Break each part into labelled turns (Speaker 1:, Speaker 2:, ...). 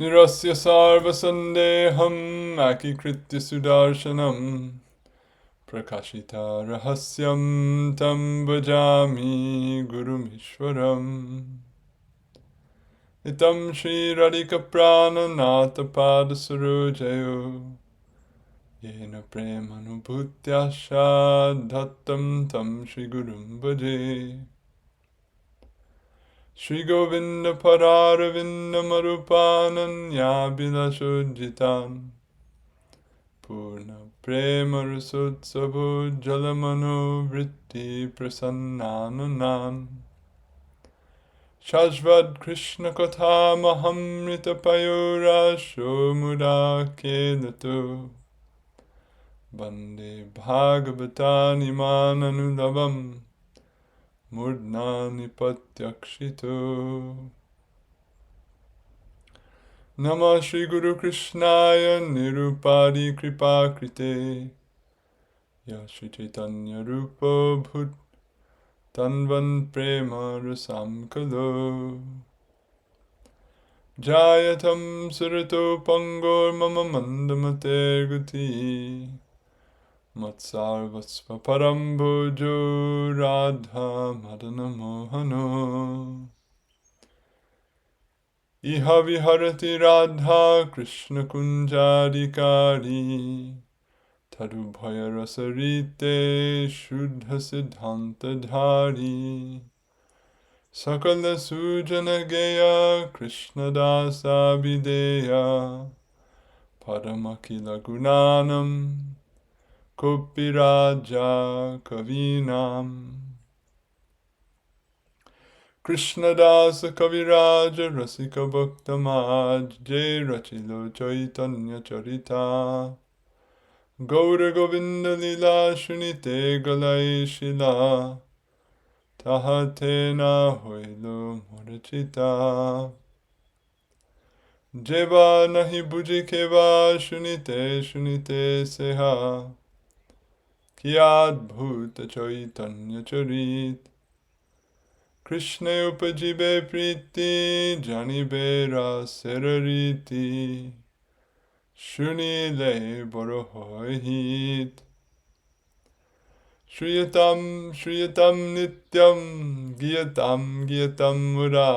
Speaker 1: Nirasya sarva sandeham akikritya sudarshanam prakashita rahasyam tam bhajami gurumishwaram. Itam Shri Radhika Prana Nata Pada Sarojayo Yena Premanubhutyasha Dhattam Tam Shri Gurum Bhaje. Shri Govinda Pararavinda Marupananya Bilashojitan Purna Prema Rasotsavu Jalamano Vritti Prasannananan Shashvad Krishna Katha Mahamrita Payura Shomura Kelato Bande Bhagavatani Mananulavam Murdnani Patyakshito. Namah Shri Guru Krishnaya Nirupadi Kripa Krite Ya Shri Chaitanya Rupa Bhut Tanvan Prema Rasam Kalo Jayatam Surato Pangor Mama Mandamate Guti Matsarvasva Parambojo Radha Madana Mohano Iha Viharati Radha Krishna Kunjarikari Tarubhaya Rasarite Shuddha Siddhanta Dhari Sakala Sujana Geya Krishna Dasa Videya Paramakila Gunanam Kaviraja Kavinam Krishna Dasa Kaviraja Rasika Bhakta Maj Jai Rachilo Caitanya-caritamrta Gaura Govinda Lila Shunite Galai Shila Tahatena Hoilo Morachita Jeva Nahi Buji Keva Shunite Seha Kiad Bhuta Chaitanya Charit Krishna Upajibe Priti Janibera Serariti Shunile Borohoihit Shriyatam Nityam Giyatam Mura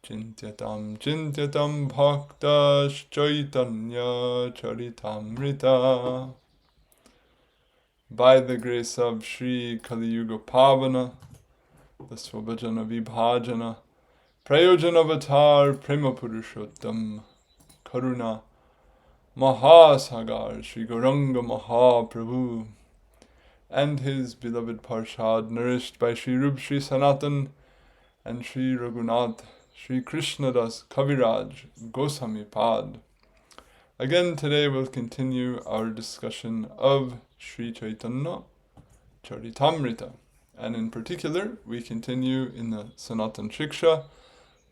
Speaker 1: Chintyatam Bhakta Caitanya-caritamrta. By the grace of Sri Kali Yuga Pavana, the Svabhajana Vibhajana, Prayojana Avatar Prema Purushottam Karuna Mahasagar Sri Gauranga Mahaprabhu and his beloved Parshad, nourished by Sri Rupa Sri Sanatan and Sri Raghunath Sri Krishna Das Kaviraja Gosvami Pad. Again, today we'll continue our discussion of Sri Caitanya-caritamrta, and in particular, we continue in the Sanatana Shiksha,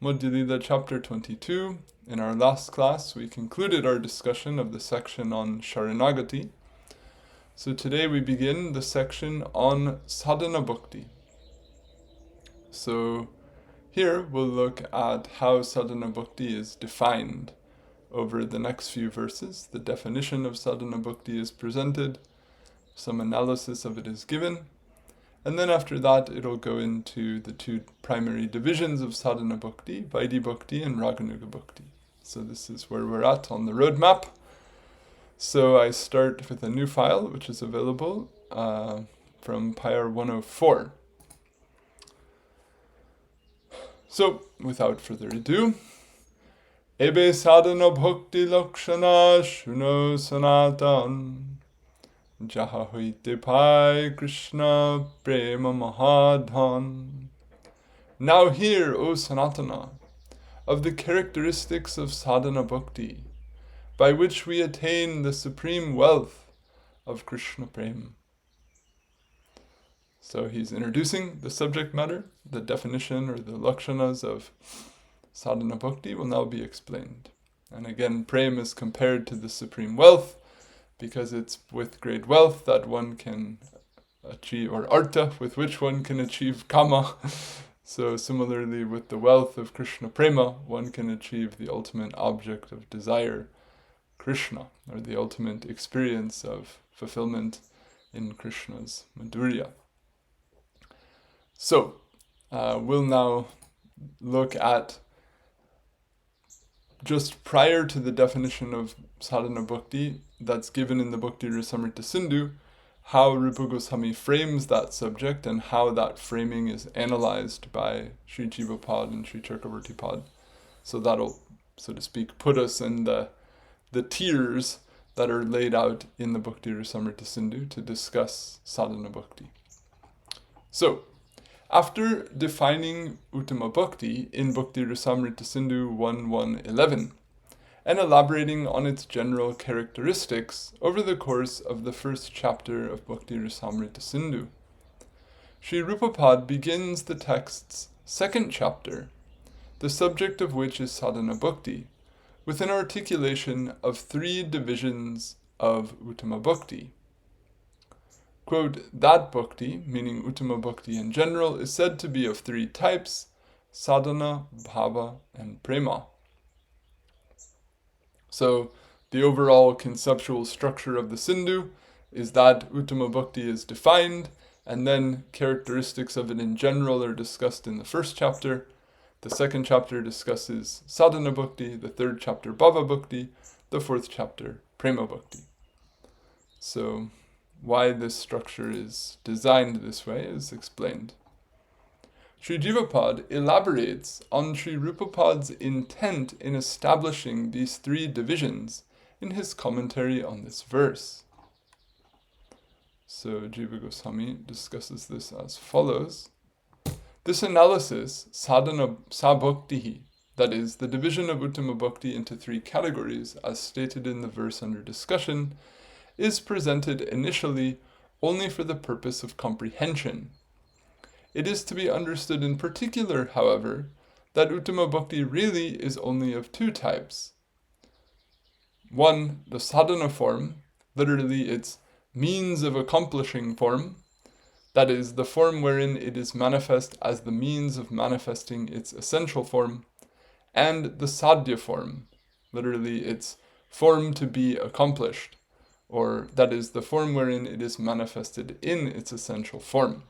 Speaker 1: Madhya chapter 22. In our last class, we concluded our discussion of the section on Sharanagati. So today we begin the section on Sadhana-bhakti. So here we'll look at how Sadhana-bhakti is defined. Over the next few verses, the definition of Sadhana-bhakti is presented, some analysis of it is given, and then after that it'll go into the two primary divisions of Sadhana-bhakti, Vaidhi-bhakti and Raganuga-bhakti. So this is where we're at on the roadmap. So I start with a new file which is available from Pyre 104. So, without further ado, Ebe sadhana bhakti lakshana shuno sanatan Jaha hoite pai Krishna prema mahadhan. Now hear, O Sanatana, of the characteristics of sadhana bhakti, by which we attain the supreme wealth of Krishna prema. So he's introducing the subject matter. The definition or the lakshanas of sadhana bhakti will now be explained. And again, prema is compared to the supreme wealth, because it's with great wealth that one can achieve, or artha, with which one can achieve kama. So similarly with the wealth of Krishna Prema, one can achieve the ultimate object of desire, Krishna, or the ultimate experience of fulfillment in Krishna's Madhurya. So, we'll now look at, just prior to the definition of sadhana-bhakti that's given in the Bhakti-rasamrta-sindhu, how Rupa Gosvami frames that subject and how that framing is analyzed by Sri Jiva Pad and Sri Chakravarti Pad. So that'll, so to speak, put us in the tiers that are laid out in the Bhakti-rasamrta-sindhu to discuss sadhana-bhakti. So, after defining Uttama Bhakti in Bhakti-rasamrta-sindhu 1.1.11 and elaborating on its general characteristics over the course of the first chapter of Bhakti-rasamrta-sindhu, Sri Rupa Pad begins the text's second chapter, the subject of which is sadhana-bhakti, with an articulation of three divisions of Uttama Bhakti. Quote, that bhakti, meaning Uttama Bhakti in general, is said to be of three types: sadhana, bhava, and prema. So, the overall conceptual structure of the Sindhu is that Uttama Bhakti is defined, and then characteristics of it in general are discussed in the first chapter. The second chapter discusses sadhana bhakti, the third chapter bhava bhakti, the fourth chapter prema bhakti. So, why this structure is designed this way is explained. Sri Jiva Pad elaborates on Sri Rupa Pad's intent in establishing these three divisions in his commentary on this verse. So Jiva Gosvami discusses this as follows. This analysis, sadhana sabhaktihi, that is, the division of Uttama Bhakti into three categories as stated in the verse under discussion, is presented initially only for the purpose of comprehension. It is to be understood in particular, however, that Uttama Bhakti really is only of two types. One, the sadhana form, literally its means of accomplishing form, that is, the form wherein it is manifest as the means of manifesting its essential form, and the sadhya form, literally its form to be accomplished, or that is, the form wherein it is manifested in its essential form.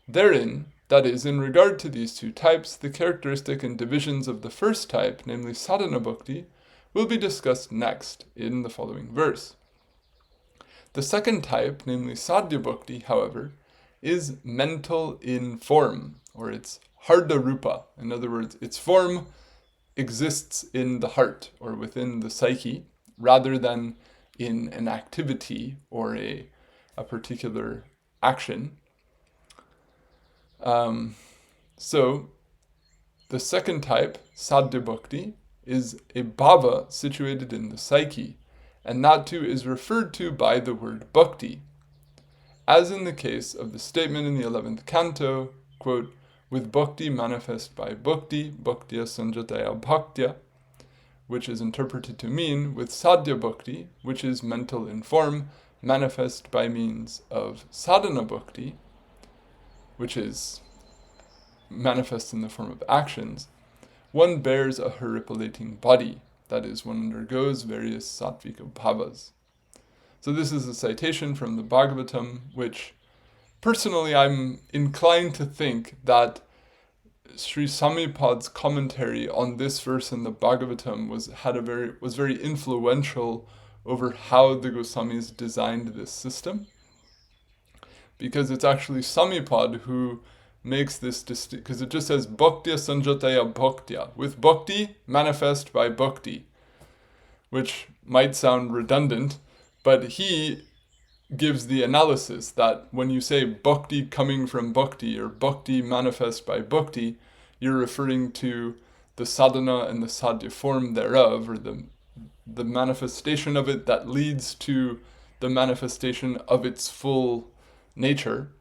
Speaker 1: Therein, that is, in regard to these two types, the characteristic and divisions of the first type, namely sadhana bhakti, will be discussed next in the following verse. The second type, namely sadhya bhakti, however, is mental in form, or it's harda rupa. In other words, its form exists in the heart, or within the psyche, rather than in an activity or a particular action. So, the second type, sadhya bhakti, is a bhava situated in the psyche, and that too is referred to by the word bhakti, as in the case of the statement in the 11th canto, quote, with bhakti manifest by bhakti, bhaktya sanjataya bhaktya, which is interpreted to mean with sadhya bhakti, which is mental in form, manifest by means of sadhana bhakti, which is manifest in the form of actions, one bears a haripalating body, that is, one undergoes various sattvika bhavas. So this is a citation from the Bhagavatam, which personally I'm inclined to think that Sri Samipad's commentary on this verse in the Bhagavatam was very influential over how the Goswamis designed this system, because it's actually Samipad who makes this distinct, because it just says bhaktya sanjataya bhaktya, with bhakti manifest by bhakti, which might sound redundant, but he gives the analysis that when you say bhakti coming from bhakti or bhakti manifest by bhakti, you're referring to the sadhana and the sadhya form thereof, or the manifestation of it that leads to the manifestation of its full nature.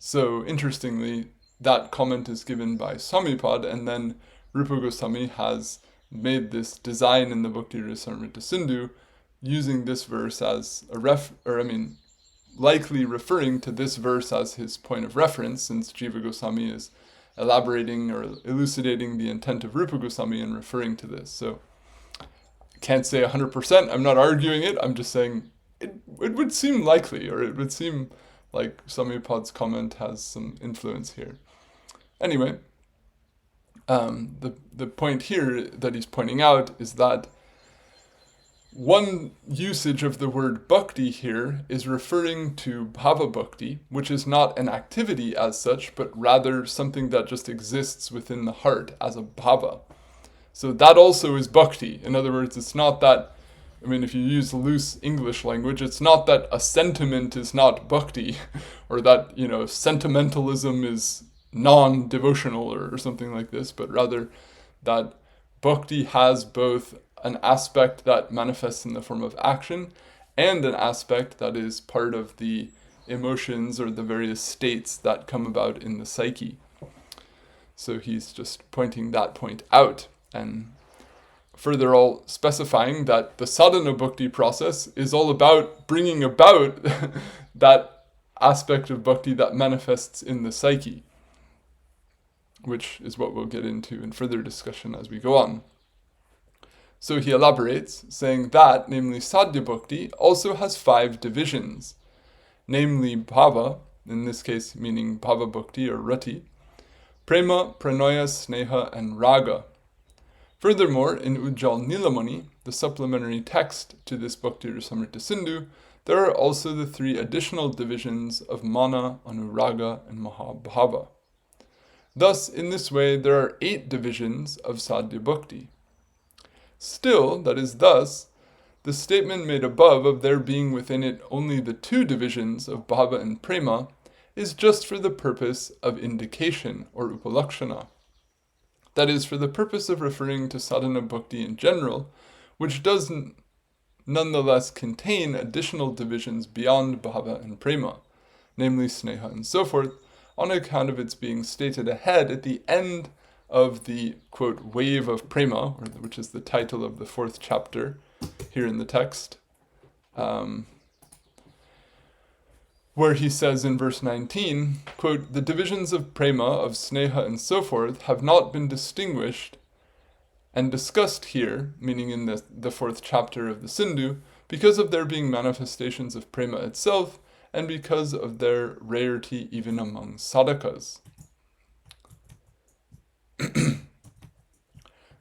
Speaker 1: So interestingly, that comment is given by Samipad, and then Rupa Goswami has made this design in the Bhakti-rasamrta-sindhu using this verse as likely referring to this verse as his point of reference, since Jiva Gosvami is elaborating or elucidating the intent of Rupa Gosvami and referring to this. So I can't say 100%, I'm not arguing it, I'm just saying it would seem likely, or it would seem like Samipad's comment has some influence here. Anyway, the point here that he's pointing out is that one usage of the word bhakti here is referring to bhava bhakti, which is not an activity as such, but rather something that just exists within the heart as a bhava. So that also is bhakti. In other words, it's not that, if you use loose English language, it's not that a sentiment is not bhakti, or that, sentimentalism is non-devotional or something like this, but rather that bhakti has both an aspect that manifests in the form of action and an aspect that is part of the emotions or the various states that come about in the psyche. So he's just pointing that point out, and further all specifying that the sadhana-bhakti process is all about bringing about that aspect of bhakti that manifests in the psyche, which is what we'll get into in further discussion as we go on. So he elaborates, saying that, namely sadhya bhakti, also has 5 divisions, namely bhava, in this case meaning bhava bhakti or rati, prema, pranaya, sneha, and raga. Furthermore, in Ujjal Nilamani, the supplementary text to this Bhakti-rasamrta-sindhu, there are also the 3 additional divisions of mana, anuraga, and mahabhava. Thus, in this way, there are 8 divisions of sadhya bhakti. Still, that is thus, the statement made above of there being within it only the 2 divisions of bhava and prema is just for the purpose of indication or upalakshana. That is, for the purpose of referring to sadhana bhakti in general, which does nonetheless contain additional divisions beyond bhava and prema, namely sneha and so forth, on account of its being stated ahead at the end of the, quote, wave of prema, which is the title of the 4th chapter here in the text, where he says in verse 19, quote, the divisions of prema, of sneha and so forth, have not been distinguished and discussed here, meaning in the 4th chapter of the Sindhu, because of their being manifestations of prema itself, and because of their rarity even among sadhakas.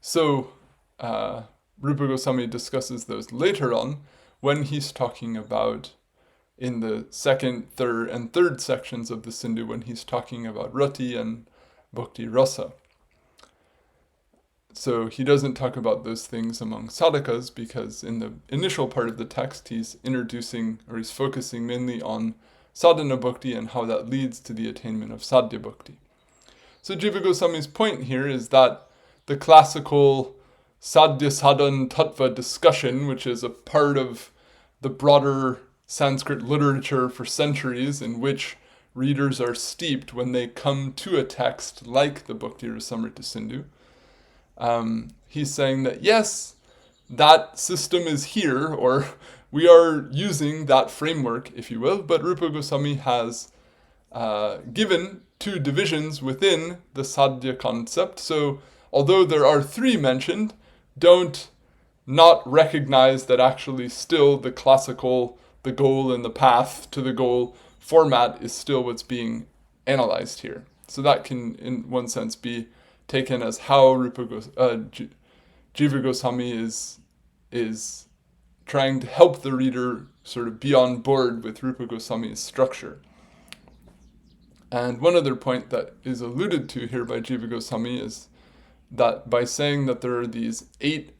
Speaker 1: So, Rupa Goswami discusses those later on when he's talking about in the 2nd, 3rd, and 3rd sections of the Sindhu, when he's talking about rati and bhakti rasa. So he doesn't talk about those things among sadhakas because in the initial part of the text he's introducing, or he's focusing mainly on sadhana bhakti and how that leads to the attainment of sadhya bhakti. So Jiva Goswami's point here is that the classical sadhya sadhan tattva discussion, which is a part of the broader Sanskrit literature for centuries in which readers are steeped when they come to a text like the Bhakti-rasamrta-sindhu, he's saying that yes, that system is here, or we are using that framework, if you will, but Rupa Goswami has given 2 divisions within the sadhya concept. So although there are 3 mentioned, don't not recognize that actually still the classical, the goal and the path to the goal format is still what's being analyzed here. So that can, in one sense, be taken as how Jiva Goswami is trying to help the reader sort of be on board with Rupa Goswami's structure. And one other point that is alluded to here by Jiva Goswami is that by saying that there are these 8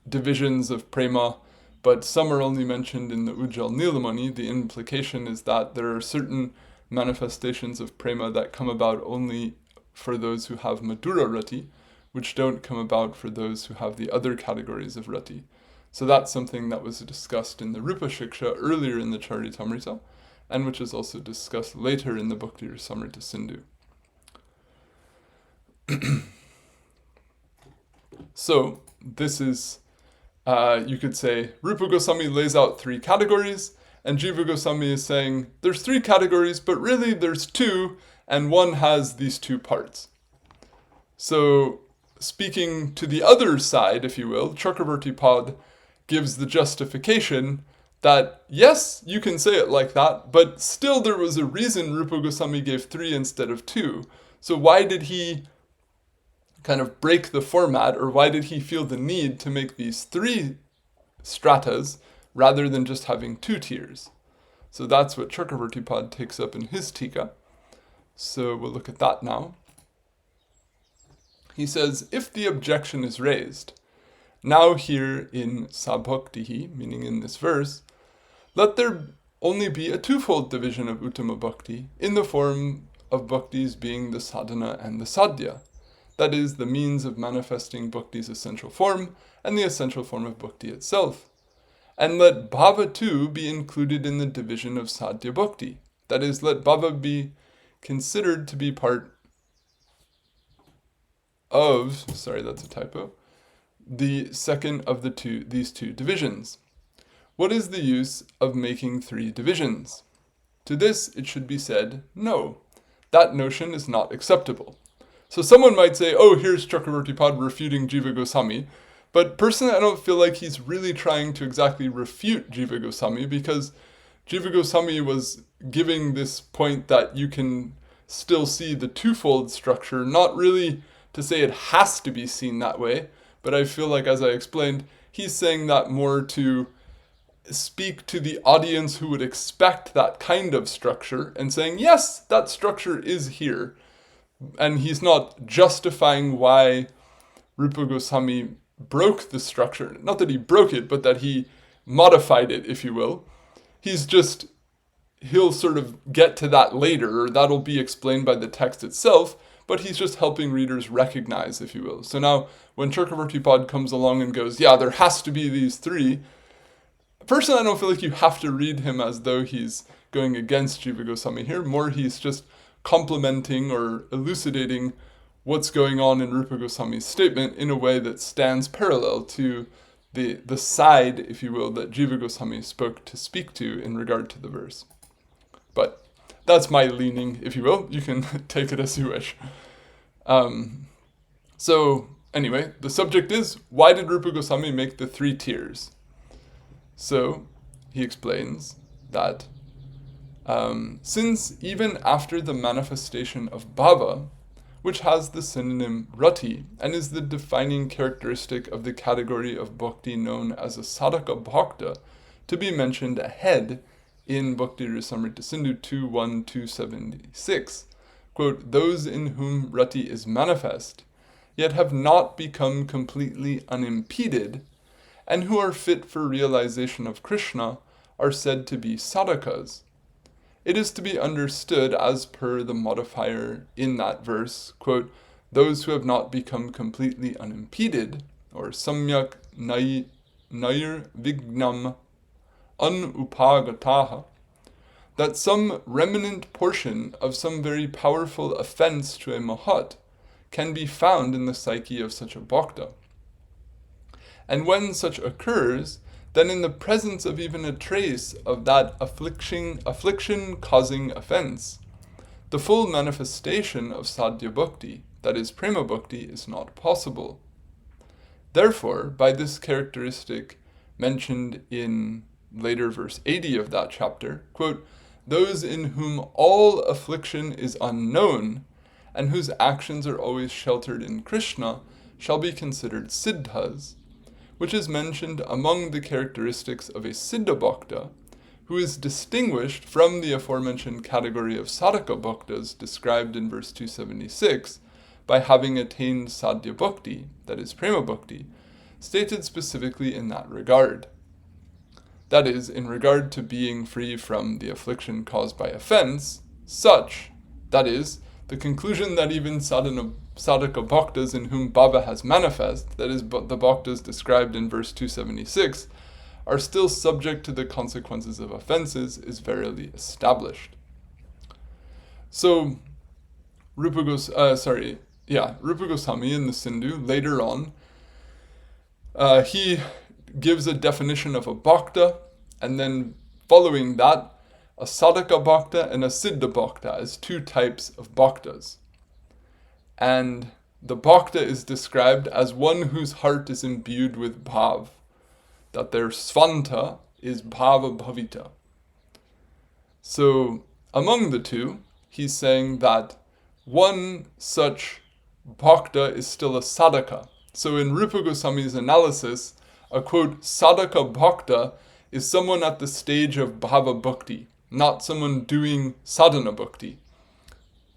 Speaker 1: divisions of prema, but some are only mentioned in the Ujjal Nilamani, the implication is that there are certain manifestations of prema that come about only for those who have Madhura Rati, which don't come about for those who have the other categories of Rati. So that's something that was discussed in the Rupa Shiksha earlier in the Caitanya-caritamrta, and which is also discussed later in the Bhakti-rasamrta-sindhu. So, this is, you could say, Rupa Goswami lays out 3 categories, And Jiva Gosvami is saying there's 3 categories, but really there's 2, and one has these 2 parts. So, speaking to the other side, if you will, Chakravarti Pad gives the justification that, yes, you can say it like that, but still there was a reason Rupa Goswami gave 3 instead of 2. So why did he kind of break the format, or why did he feel the need to make these 3 stratas rather than just having 2 tiers? So that's what Chakravarti Pad takes up in his Tika. So we'll look at that now. He says, if the objection is raised, now here in Sabhaktihi, meaning in this verse, let there only be a 2-fold division of Uttama Bhakti, in the form of bhaktis being the sadhana and the sadhya, that is, the means of manifesting bhakti's essential form and the essential form of bhakti itself. And let bhava too be included in the division of sadhya bhakti, that is, let bhava be considered to be part of, sorry, that's a typo, the second of these two divisions. What is the use of making 3 divisions? To this it should be said, no, that notion is not acceptable. So someone might say, oh, here's Chakravarti Pad refuting Jiva Gosvami, but personally I don't feel like he's really trying to exactly refute Jiva Gosvami, because Jiva Gosvami was giving this point that you can still see the 2-fold structure, not really to say it has to be seen that way, but I feel like, as I explained, he's saying that more to speak to the audience who would expect that kind of structure and saying, yes, that structure is here. And he's not justifying why Rupa Goswami broke the structure. Not that he broke it, but that he modified it, if you will. He'll sort of get to that later, or that'll be explained by the text itself, but he's just helping readers recognize, if you will. So now, when Chakravarti Pad comes along and goes, yeah, there has to be these 3, personally I don't feel like you have to read him as though he's going against Jiva Goswami here. More he's just complementing or elucidating what's going on in Rupa Goswami's statement in a way that stands parallel to the side, if you will, that Jiva Goswami spoke to speak to in regard to the verse. But that's my leaning, if you will. You can take it as you wish. So anyway, the subject is, why did Rupa Goswami make the 3 tiers? So he explains that since even after the manifestation of bhava, which has the synonym rati and is the defining characteristic of the category of bhakti known as a sadhaka bhakta, to be mentioned ahead in Bhakti-rasamrta-sindhu 2.1.276, quote, those in whom rati is manifest, yet have not become completely unimpeded, and who are fit for realization of Krishna, are said to be sadhakas. It is to be understood as per the modifier in that verse, quote, those who have not become completely unimpeded, or samyak nair vignam anupagataha, that some remnant portion of some very powerful offense to a mahat can be found in the psyche of such a bhakta. And when such occurs, then in the presence of even a trace of that affliction-causing offense, the full manifestation of sadhya bhakti, that is prema bhakti, is not possible. Therefore, by this characteristic mentioned in later verse 80 of that chapter, quote, those in whom all affliction is unknown, and whose actions are always sheltered in Krishna, shall be considered siddhas, which is mentioned among the characteristics of a siddha bhakta, who is distinguished from the aforementioned category of sadhaka bhaktas described in verse 276 by having attained sadhya bhakti, that is prema bhakti, stated specifically in that regard. That is, in regard to being free from the affliction caused by offense, such, that is, the conclusion that even sadhaka bhaktas in whom bhava has manifest, that is, the bhaktas described in verse 276, are still subject to the consequences of offenses, is verily established. So, Rupa Goswami in the Sindhu, later on, he gives a definition of a bhakta, and then following that, a sadhaka bhakta and a siddha bhakta as two types of bhaktas. And the bhakta is described as one whose heart is imbued with bhav, that their svanta is bhava bhavita. So among the two, he's saying that one such bhakta is still a sadhaka. So in Rupa Goswami's analysis, a quote, sadhaka bhakta is someone at the stage of bhava bhakti, not someone doing sadhana bhakti.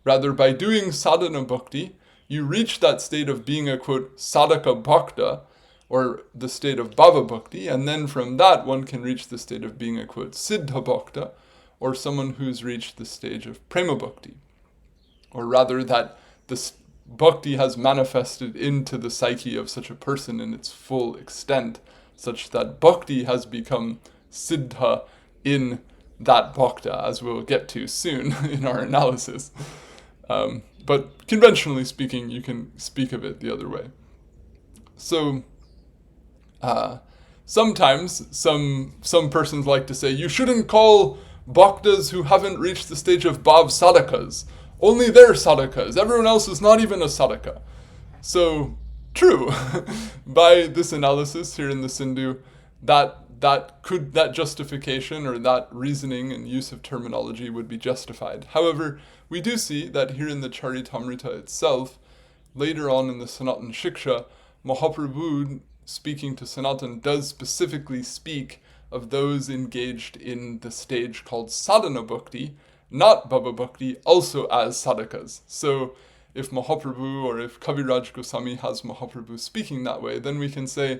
Speaker 1: Rather, by doing sadhana bhakti, you reach that state of being a quote, sadhaka bhakta, or the state of bhava bhakti, and then from that one can reach the state of being a quote, siddha bhakta, or someone who's reached the stage of prema bhakti. Or rather, that this bhakti has manifested into the psyche of such a person in its full extent, such that bhakti has become siddha in that bhakta, as we'll get to soon in our analysis. But conventionally speaking, you can speak of it the other way. So, sometimes some persons like to say, you shouldn't call bhaktas who haven't reached the stage of bhav sadhakas. Only they're sadhakas. Everyone else is not even a sadhaka. So, true. By this analysis here in the Sindhu, that justification or that reasoning and use of terminology would be justified. However, we do see that here in the Caritamrta itself, later on in the Sanatana Shiksha, Mahaprabhu, speaking to Sanatan, does specifically speak of those engaged in the stage called Sadhana-bhakti, not Bhava Bhakti, also as sadhakas. So if Mahaprabhu or if Kaviraja Goswami has Mahaprabhu speaking that way, then we can say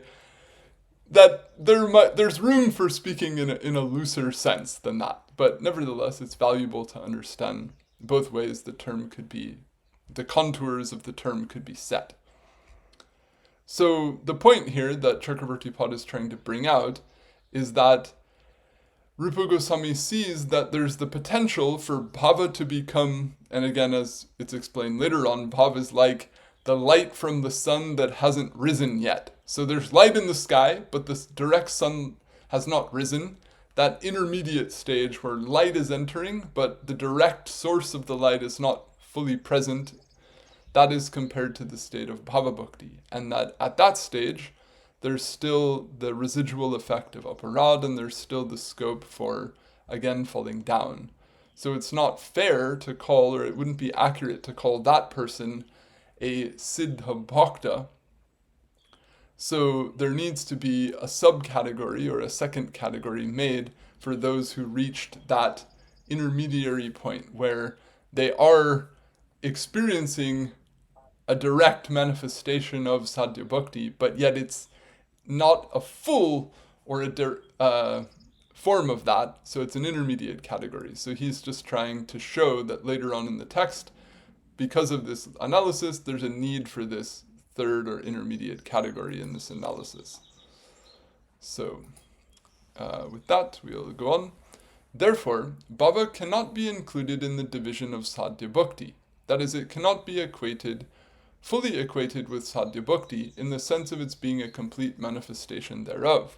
Speaker 1: that there's room for speaking in a looser sense than that. But nevertheless, it's valuable to understand both ways the contours of the term could be set. So the point here that Chakravarti Pad is trying to bring out is that Rupa Goswami sees that there's the potential for bhava to become, and again as it's explained later on, bhava is like the light from the sun that hasn't risen yet. So there's light in the sky, but the direct sun has not risen. That intermediate stage where light is entering, but the direct source of the light is not fully present, that is compared to the state of bhava bhakti. And that at that stage, there's still the residual effect of aparad, and there's still the scope for, again, falling down. So it's not fair to call, or it wouldn't be accurate to call that person a siddha bhakta. So there needs to be a subcategory or a second category made for those who reached that intermediary point where they are experiencing a direct manifestation of sadhya bhakti, but yet it's not a full or a form of that, so it's an intermediate category. So he's just trying to show that later on in the text, because of this analysis, there's a need for this third or intermediate category in this analysis. So, with that, we'll go on. Therefore, bhava cannot be included in the division of sadhya bhakti. That is, it cannot be fully equated with sadhya bhakti in the sense of its being a complete manifestation thereof.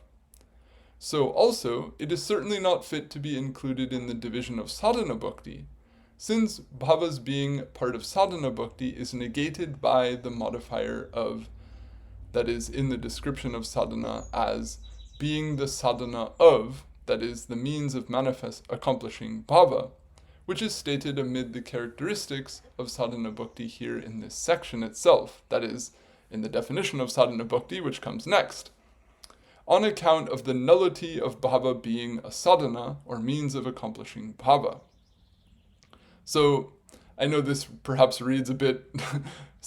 Speaker 1: So also, it is certainly not fit to be included in the division of sadhana bhakti, since bhava's being part of sadhana bhakti is negated by the modifier of, that is in the description of sadhana as being the sadhana of, that is the means of accomplishing bhava, which is stated amid the characteristics of sadhana bhakti here in this section itself, that is, in the definition of sadhana bhakti, which comes next, on account of the nullity of bhava being a sadhana, or means of accomplishing bhava. So, I know this perhaps reads a bit,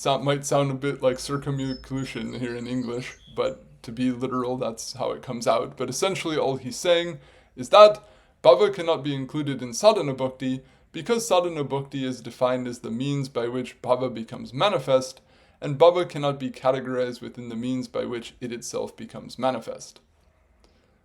Speaker 1: might sound a bit like circumlocution here in English, but to be literal, that's how it comes out. But essentially all he's saying is that bhava cannot be included in sadhana bhakti because sadhana bhakti is defined as the means by which bhava becomes manifest, and bhava cannot be categorized within the means by which it itself becomes manifest.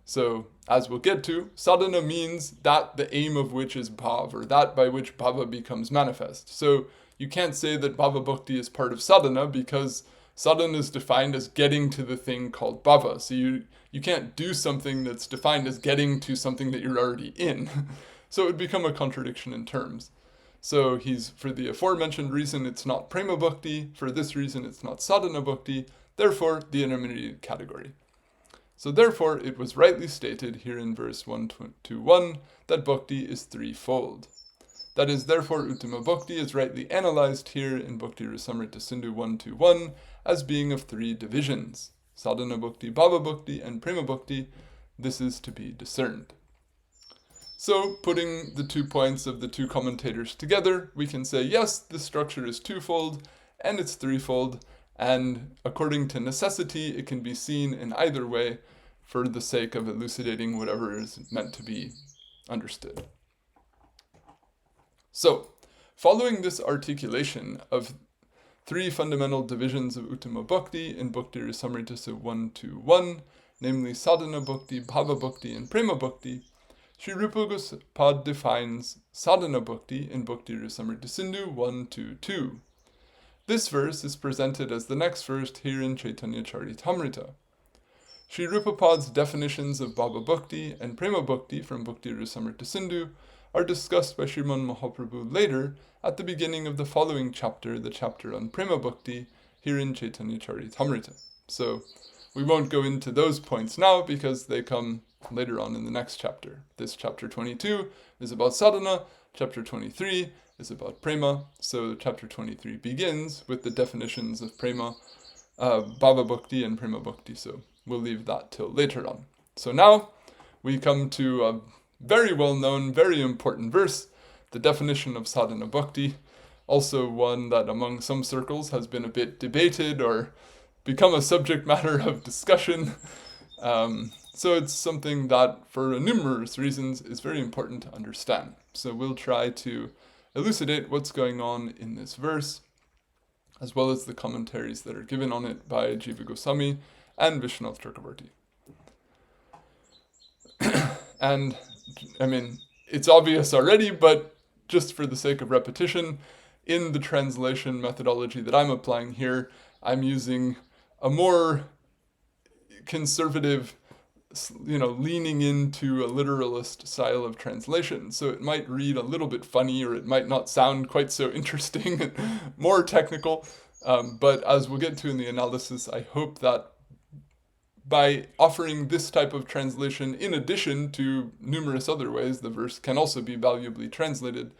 Speaker 1: So, as we'll get to, sadhana means that the aim of which is bhav, or that by which bhava becomes manifest. So, you can't say that bhava bhakti is part of sadhana because sadhana is defined as getting to the thing called bhava. So you can't do something that's defined as getting to something that you're already in. So it would become a contradiction in terms. So for the aforementioned reason, it's not prema bhakti. For this reason, it's not sadhana bhakti. Therefore, the intermediate category. So therefore, it was rightly stated here in verse 121 that bhakti is threefold. That is, therefore, Uttama Bhakti is rightly analyzed here in Bhakti-rasamrta-sindhu 121 as being of three divisions: Sadhana-bhakti, Bhava-bhakti, and Prema-bhakti. This is to be discerned. So, putting the 2 points of the two commentators together, we can say, yes, this structure is twofold, and it's threefold, and according to necessity, it can be seen in either way for the sake of elucidating whatever is meant to be understood. So, following this articulation of three fundamental divisions of Uttama Bhakti in Bhakti-rasamrta-sindhu 121, namely Sadhana Bhakti, Bhava Bhakti, and Prema Bhakti, Sri Rupa Gosvami defines Sadhana Bhakti in Bhakti-rasamrta-sindhu 122. This verse is presented as the next verse here in Caitanya-caritamrta. Sri Rupapad's definitions of Bhava Bhakti and Prema Bhakti from Bhakti-rasamrta-sindhu are discussed by Sriman Mahaprabhu later at the beginning of the following chapter, the chapter on Prema Bhakti, here in Caitanya-caritamrta. So we won't go into those points now because they come later on in the next chapter. This chapter 22 is about sadhana, chapter 23 is about prema, so chapter 23 begins with the definitions of prema, Bhava Bhakti and Prema Bhakti, so we'll leave that till later on. So now we come to a very well-known, very important verse, the definition of sadhana bhakti, also one that among some circles has been a bit debated or become a subject matter of discussion. So it's something that, for numerous reasons, is very important to understand. So we'll try to elucidate what's going on in this verse, as well as the commentaries that are given on it by Jiva Gosvami and Visvanatha Cakravarti. And, I mean, it's obvious already, but just for the sake of repetition, in the translation methodology that I'm applying here, I'm using a more conservative, leaning into a literalist style of translation. So it might read a little bit funny, or it might not sound quite so interesting and more technical. But as we'll get to in the analysis, I hope that by offering this type of translation in addition to numerous other ways the verse can also be valuably translated,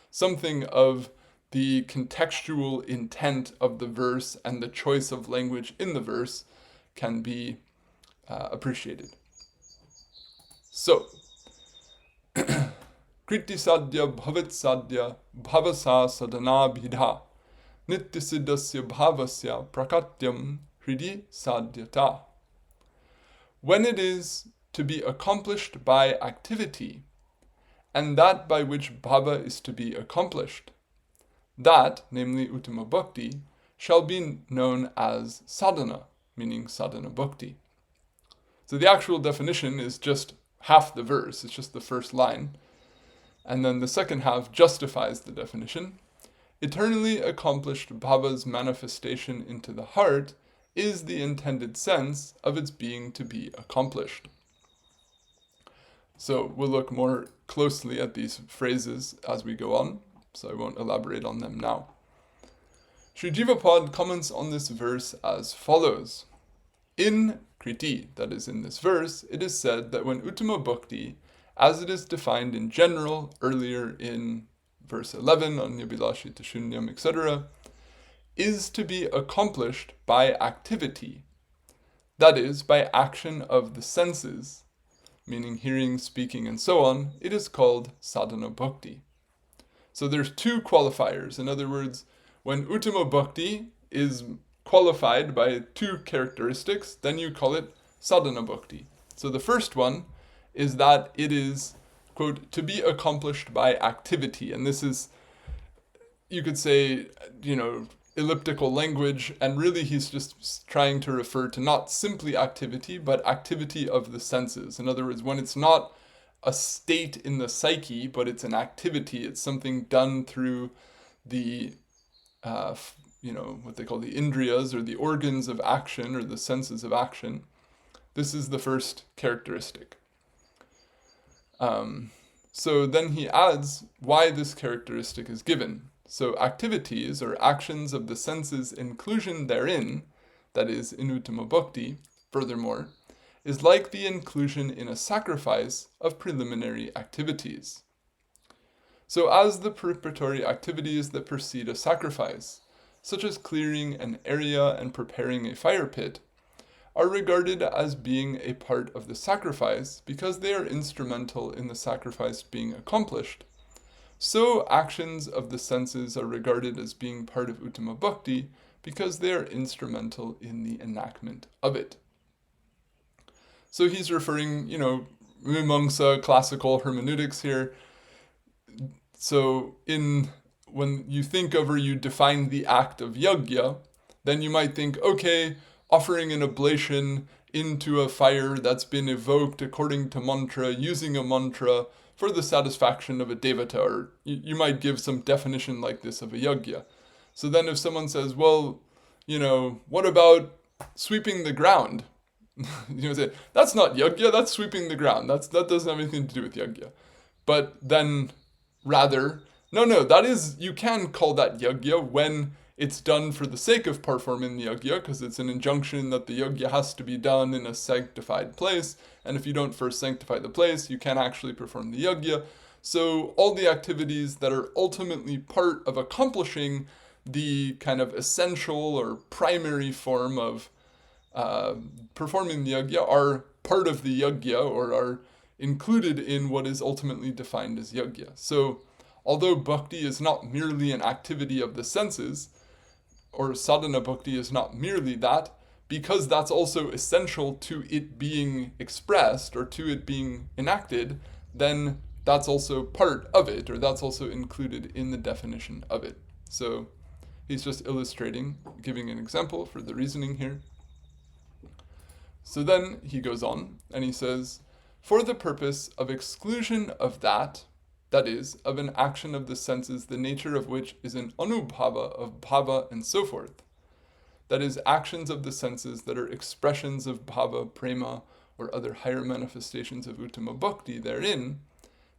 Speaker 1: something of the contextual intent of the verse and the choice of language in the verse can be appreciated. So, Kriti sadhya bhavat sadhya bhavasa sadhana bhidha nityasiddhasya bhavasya prakatyam hridi sadhyata. When it is to be accomplished by activity, and that by which bhava is to be accomplished, that, namely Uttama Bhakti, shall be known as sadhana, meaning sadhana bhakti. So the actual definition is just half the verse, it's just the first line, and then the second half justifies the definition. Eternally accomplished bhava's manifestation into the heart is the intended sense of its being to be accomplished. So we'll look more closely at these phrases as we go on, so I won't elaborate on them now. Sri Jiva comments on this verse as follows. In Kriti, that is in this verse, it is said that when Uttama Bhakti, as it is defined in general earlier in verse 11, Anyabhilashi Tashunyam, etc., is to be accomplished by activity, that is, by action of the senses, meaning hearing, speaking, and so on, it is called sadhana bhakti. So there's two qualifiers. In other words, when Uttama Bhakti is qualified by two characteristics, then you call it sadhana bhakti. So the first one is that it is, quote, to be accomplished by activity. And this is, you could say, elliptical language, and really he's just trying to refer to not simply activity, but activity of the senses. In other words, when it's not a state in the psyche, but it's an activity, it's something done through the what they call the indriyas, or the organs of action, or the senses of action. This is the first characteristic. So then he adds why this characteristic is given. So activities or actions of the senses' inclusion therein, that is, in Uttama Bhakti, furthermore, is like the inclusion in a sacrifice of preliminary activities. So as the preparatory activities that precede a sacrifice, such as clearing an area and preparing a fire pit, are regarded as being a part of the sacrifice because they are instrumental in the sacrifice being accomplished, so actions of the senses are regarded as being part of Uttama Bhakti because they are instrumental in the enactment of it. So he's referring, Mimamsa classical hermeneutics here. So when you think of or you define the act of yajna, then you might think, okay, offering an oblation into a fire that's been evoked according to mantra, using a mantra for the satisfaction of a devata, or you might give some definition like this of a yajna. So then if someone says, well, what about sweeping the ground? Say, that's not yajna, that's sweeping the ground. That doesn't have anything to do with yajna. But then rather, no, that is, you can call that yajna when it's done for the sake of performing the yajna, because it's an injunction that the yajna has to be done in a sanctified place, and if you don't first sanctify the place, you can't actually perform the yajna. So all the activities that are ultimately part of accomplishing the kind of essential or primary form of performing the yajna are part of the yajna, or are included in what is ultimately defined as yajna. So although bhakti is not merely an activity of the senses, or sadhana bhakti is not merely that, because that's also essential to it being expressed or to it being enacted, then that's also part of it, or that's also included in the definition of it. So he's just illustrating, giving an example for the reasoning here. So then he goes on and he says, for the purpose of exclusion of that is, of an action of the senses, the nature of which is an anubhava of bhava and so forth. That is, actions of the senses that are expressions of bhava, prema, or other higher manifestations of Uttama Bhakti therein,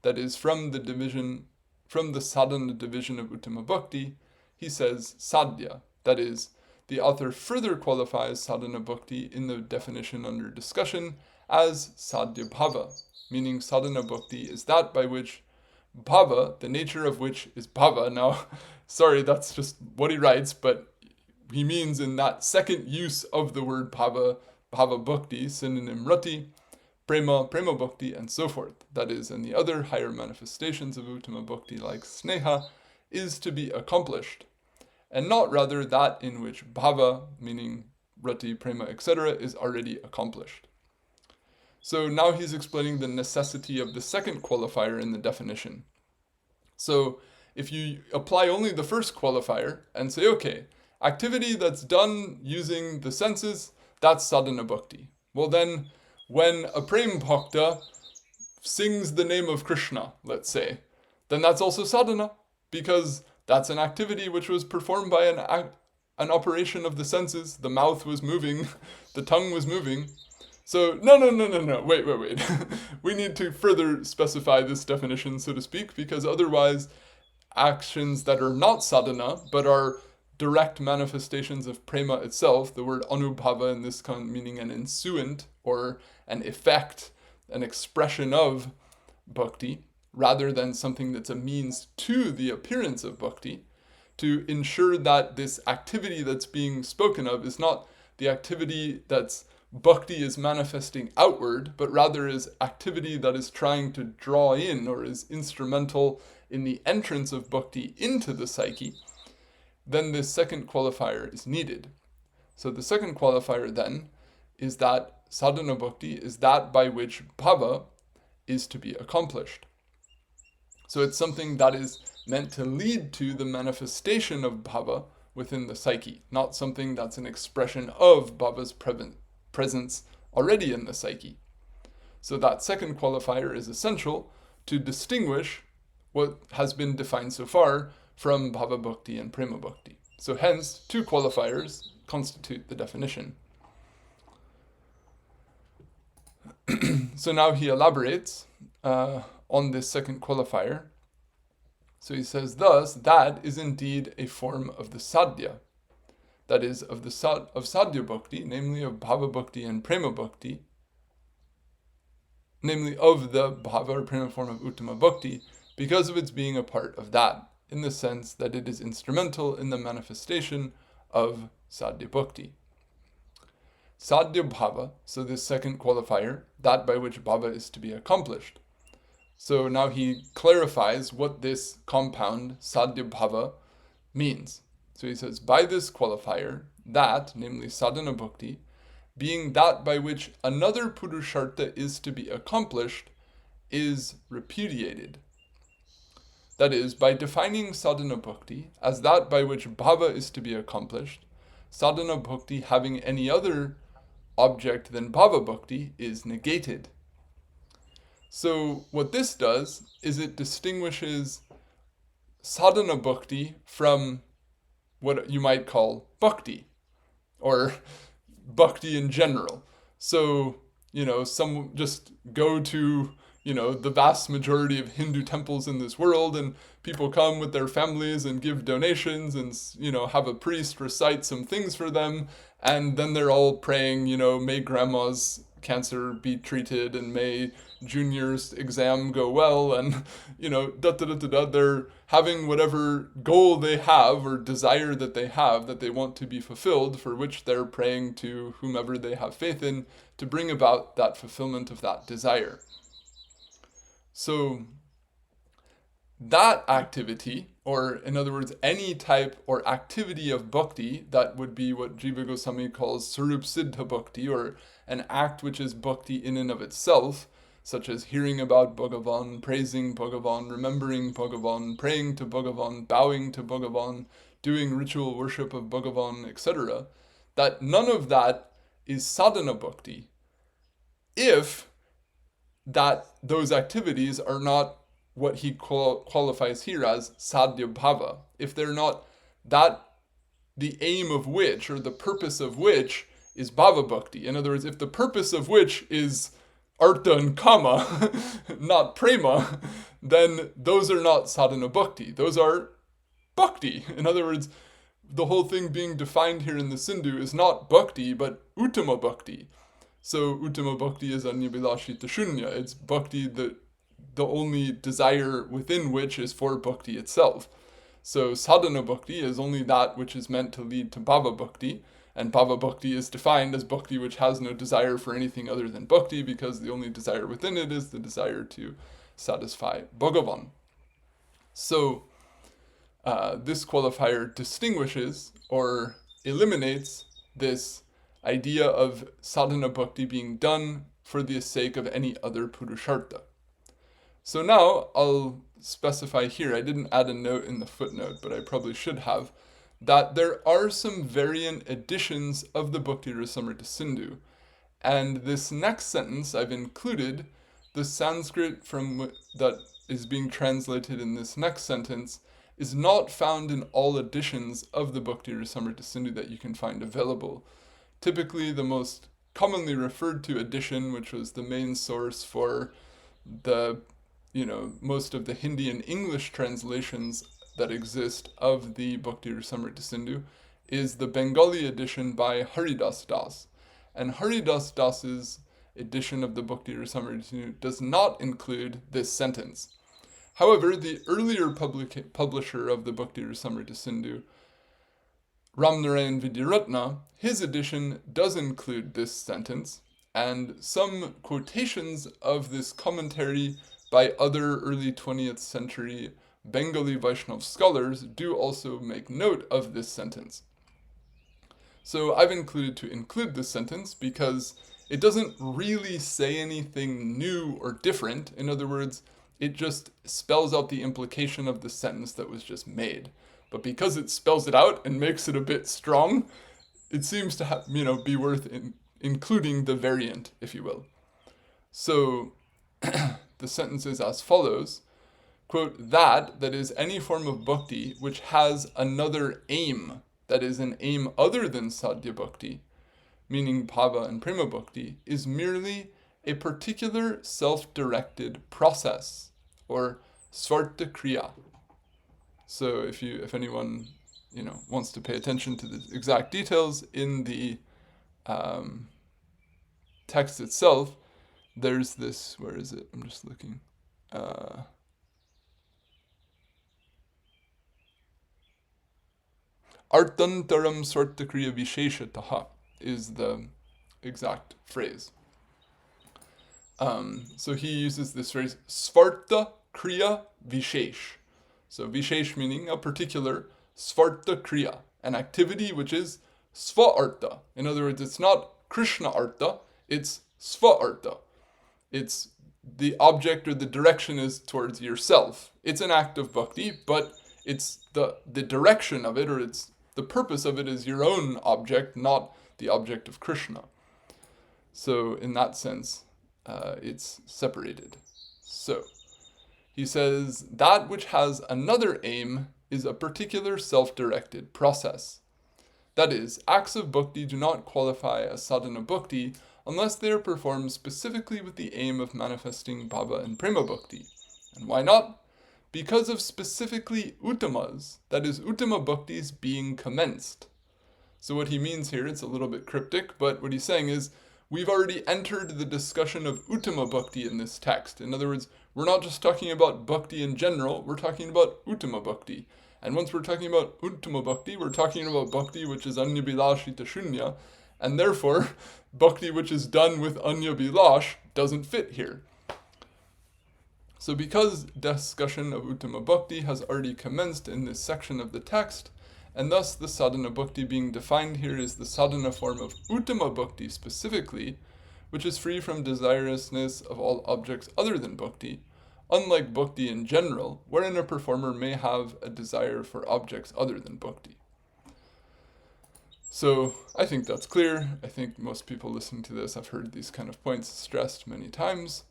Speaker 1: that is, from the sadhana division of Uttama Bhakti, he says sadhya. That is, the author further qualifies sadhana bhakti in the definition under discussion as sadhya bhava, meaning sadhana bhakti is that by which bhava, the nature of which is bhava. Now, sorry, that's just what he writes, but he means in that second use of the word bhava, bhava bhakti, synonym rati, prema, prema bhakti, and so forth. That is, and the other higher manifestations of Uttama Bhakti like sneha, is to be accomplished, and not rather that in which bhava, meaning rati, prema, etc., is already accomplished. So now he's explaining the necessity of the second qualifier in the definition. So if you apply only the first qualifier and say, okay, activity that's done using the senses, that's sadhana bhakti. Well then, when a prem bhakta sings the name of Krishna, let's say, then that's also sadhana, because that's an activity which was performed by an operation of the senses. The mouth was moving, the tongue was moving. So, no, wait. We need to further specify this definition, so to speak, because otherwise actions that are not sadhana, but are direct manifestations of prema itself, the word anubhava in this meaning an ensuant, or an effect, an expression of bhakti, rather than something that's a means to the appearance of bhakti, to ensure that this activity that's being spoken of is not the activity that's bhakti is manifesting outward, but rather is activity that is trying to draw in or is instrumental in the entrance of bhakti into the psyche, then this second qualifier is needed. So the second qualifier then is that sadhana bhakti is that by which bhava is to be accomplished. So it's something that is meant to lead to the manifestation of bhava within the psyche, not something that's an expression of bhava's presence already in the psyche. So that second qualifier is essential to distinguish what has been defined so far from bhava bhakti and prema bhakti. So hence, two qualifiers constitute the definition. So now he elaborates on this second qualifier. So he says, thus, that is indeed a form of the sadhya, that is, of sadhya bhakti, namely of bhava bhakti and prema bhakti, namely of the bhava or prema form of uttama bhakti, because of its being a part of that, in the sense that it is instrumental in the manifestation of sadhya bhakti. Sadhya bhava, so this second qualifier, that by which bhava is to be accomplished. So now he clarifies what this compound, sadhya bhava, means. So he says, by this qualifier, that, namely sadhana bhakti, being that by which another purushartha is to be accomplished, is repudiated. That is, by defining sadhana bhakti as that by which bhava is to be accomplished, sadhana bhakti having any other object than bhava bhakti is negated. So what this does is it distinguishes sadhana bhakti from what you might call bhakti, or bhakti in general. So, some just go to, the vast majority of Hindu temples in this world, and people come with their families and give donations and, have a priest recite some things for them, and then they're all praying, may grandma's cancer be treated, and may Junior's exam go well, and, they're having whatever goal they have or desire that they have that they want to be fulfilled, for which they're praying to whomever they have faith in to bring about that fulfillment of that desire. So that activity, or in other words, any type or activity of bhakti, that would be what Jiva Gosvami calls sarup siddha bhakti, or an act which is bhakti in and of itself, such as hearing about Bhagavan, praising Bhagavan, remembering Bhagavan, praying to Bhagavan, bowing to Bhagavan, doing ritual worship of Bhagavan, etc., that none of that is sadhana bhakti, if that those activities are not what he qualifies here as sadhya bhava, if they're not that, the aim of which, or the purpose of which, is bhava bhakti. In other words, if the purpose of which is artha and kama, not prema, then those are not sadhana bhakti. Those are bhakti. In other words, the whole thing being defined here in the Sindhu is not bhakti, but uttama bhakti. So uttama bhakti is anyabilashita shunya. It's bhakti that the only desire within which is for bhakti itself. So sadhana bhakti is only that which is meant to lead to bhava bhakti, and bhava bhakti is defined as bhakti which has no desire for anything other than bhakti, because the only desire within it is the desire to satisfy Bhagavan. So this qualifier distinguishes or eliminates this idea of sadhana bhakti being done for the sake of any other purushartha. So now I'll specify here, I didn't add a note in the footnote, but I probably should have, that there are some variant editions of the Bhakti-rasamrta-sindhu. And this next sentence, I've included the Sanskrit from that is being translated in this next sentence is not found in all editions of the Bhakti-rasamrta-sindhu that you can find available. Typically, the most commonly referred to edition, which was the main source for the, most of the Hindi and English translations that exist of the Bhakti-rasamrta-sindhu, is the Bengali edition by Haridas Das. And Haridas Das's edition of the Bhakti-rasamrta-sindhu does not include this sentence. However, the earlier publisher of the Bhakti-rasamrta-sindhu, Ramnarayan Vidyaratna, his edition does include this sentence, and some quotations of this commentary by other early 20th century Bengali Vaishnava scholars do also make note of this sentence. So I've included this sentence because it doesn't really say anything new or different. In other words, it just spells out the implication of the sentence that was just made. But because it spells it out and makes it a bit strong, it seems to be worth including the variant, if you will. So the sentence is as follows, quote, that is any form of bhakti which has another aim that is an aim other than sadhya bhakti, meaning bhava and prema bhakti, is merely a particular self-directed process, or svarta kriya. So if anyone wants to pay attention to the exact details in the text itself, there's this, where is it? I'm just looking. Artantaram svartakriya visheshataha is the exact phrase. So he uses this phrase, svarta kriya vishesh. So vishesh meaning a particular, svarta kriya, an activity which is sva-arta. In other words, it's not Krishna arta, it's sva-arta. It's the object or the direction is towards yourself. It's an act of bhakti, but it's the direction of it, or it's the purpose of it is your own object, not the object of Krishna. So in that sense, it's separated. So he says that which has another aim is a particular self-directed process. That is, acts of bhakti do not qualify as sadhana bhakti unless they are performed specifically with the aim of manifesting bhava and prema bhakti. And why not? Because of specifically uttamas, that is, uttama bhaktis being commenced. So what he means here, it's a little bit cryptic, but what he's saying is, we've already entered the discussion of uttama bhakti in this text. In other words, we're not just talking about bhakti in general, we're talking about uttama bhakti. And once we're talking about uttama bhakti, we're talking about bhakti which is anya bilashita shunya, and therefore, bhakti which is done with anya bilash doesn't fit here. So because discussion of uttama bhakti has already commenced in this section of the text, and thus the sadhana bhakti being defined here is the sadhana form of uttama bhakti specifically, which is free from desirousness of all objects other than bhakti, unlike bhakti in general, wherein a performer may have a desire for objects other than bhakti. So I think that's clear. I think most people listening to this have heard these kind of points stressed many times.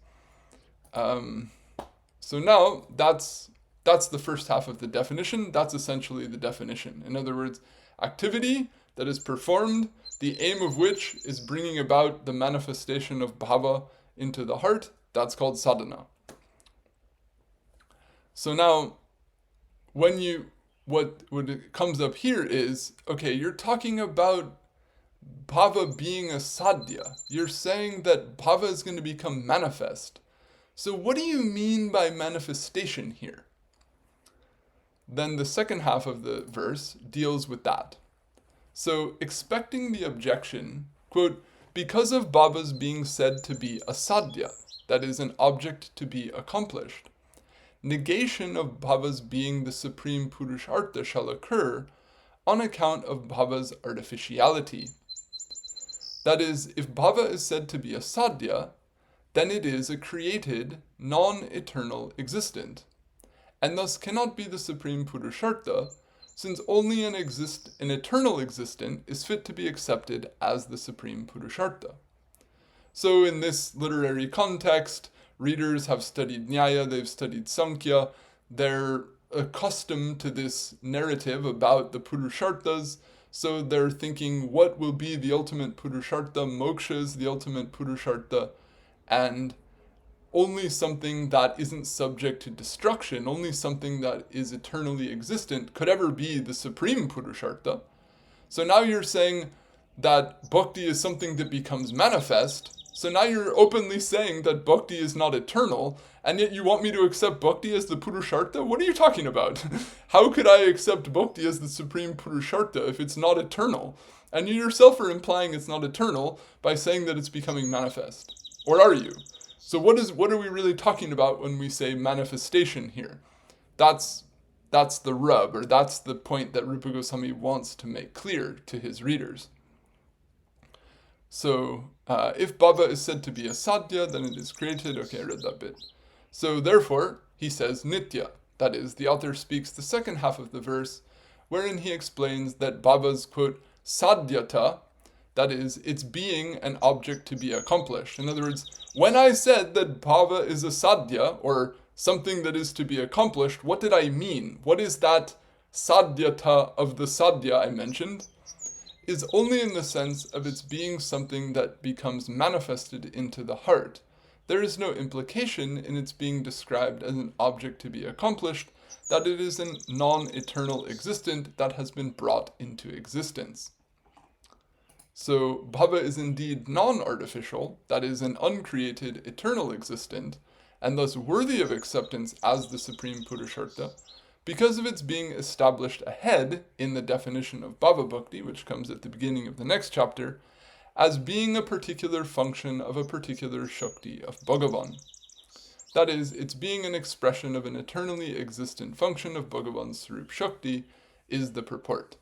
Speaker 1: So now that's the first half of the definition. That's essentially the definition. In other words, activity that is performed, the aim of which is bringing about the manifestation of bhava into the heart, that's called sadhana. So now, what comes up here is, okay, you're talking about bhava being a sadhya. You're saying that bhava is going to become manifest. So what do you mean by manifestation here? Then the second half of the verse deals with that. So expecting the objection, quote, because of bhavas being said to be asadhya, that is an object to be accomplished, negation of bhavas being the supreme purushartha shall occur on account of bhava's artificiality. That is, if bhava is said to be asadhya, then it is a created, non-eternal existent, and thus cannot be the supreme purushartha, since only an eternal existent is fit to be accepted as the supreme purushartha. So in this literary context, readers have studied Nyaya, they've studied Sankhya, they're accustomed to this narrative about the purusharthas, so they're thinking what will be the ultimate purushartha, moksha is the ultimate purushartha, and only something that isn't subject to destruction, only something that is eternally existent could ever be the supreme purushartha. So now you're saying that bhakti is something that becomes manifest, so now you're openly saying that bhakti is not eternal, and yet you want me to accept bhakti as the purushartha? What are you talking about? How could I accept bhakti as the supreme purushartha if it's not eternal? And you yourself are implying it's not eternal by saying that it's becoming manifest. Or are you? So what are we really talking about when we say manifestation here? That's the rub, or that's the point that Rupa Gosvami wants to make clear to his readers. So if bhava is said to be asadhya, then it is created. Okay, I read that bit. So therefore, he says nitya. That is, the author speaks the second half of the verse, wherein he explains that bhava's, quote, sadhyata, that is, its being an object to be accomplished. In other words, when I said that bhava is a sadhya, or something that is to be accomplished, what did I mean? What is that sadhyata of the sadhya I mentioned, is only in the sense of its being something that becomes manifested into the heart. There is no implication in its being described as an object to be accomplished, that it is a non-eternal existent that has been brought into existence. So bhava is indeed non-artificial, that is an uncreated eternal existent, and thus worthy of acceptance as the supreme Purushartha, because of its being established ahead in the definition of Bhava Bhakti, which comes at the beginning of the next chapter, as being a particular function of a particular Shakti of Bhagavan. That is, its being an expression of an eternally existent function of Bhagavan's Sarup Shakti is the purport.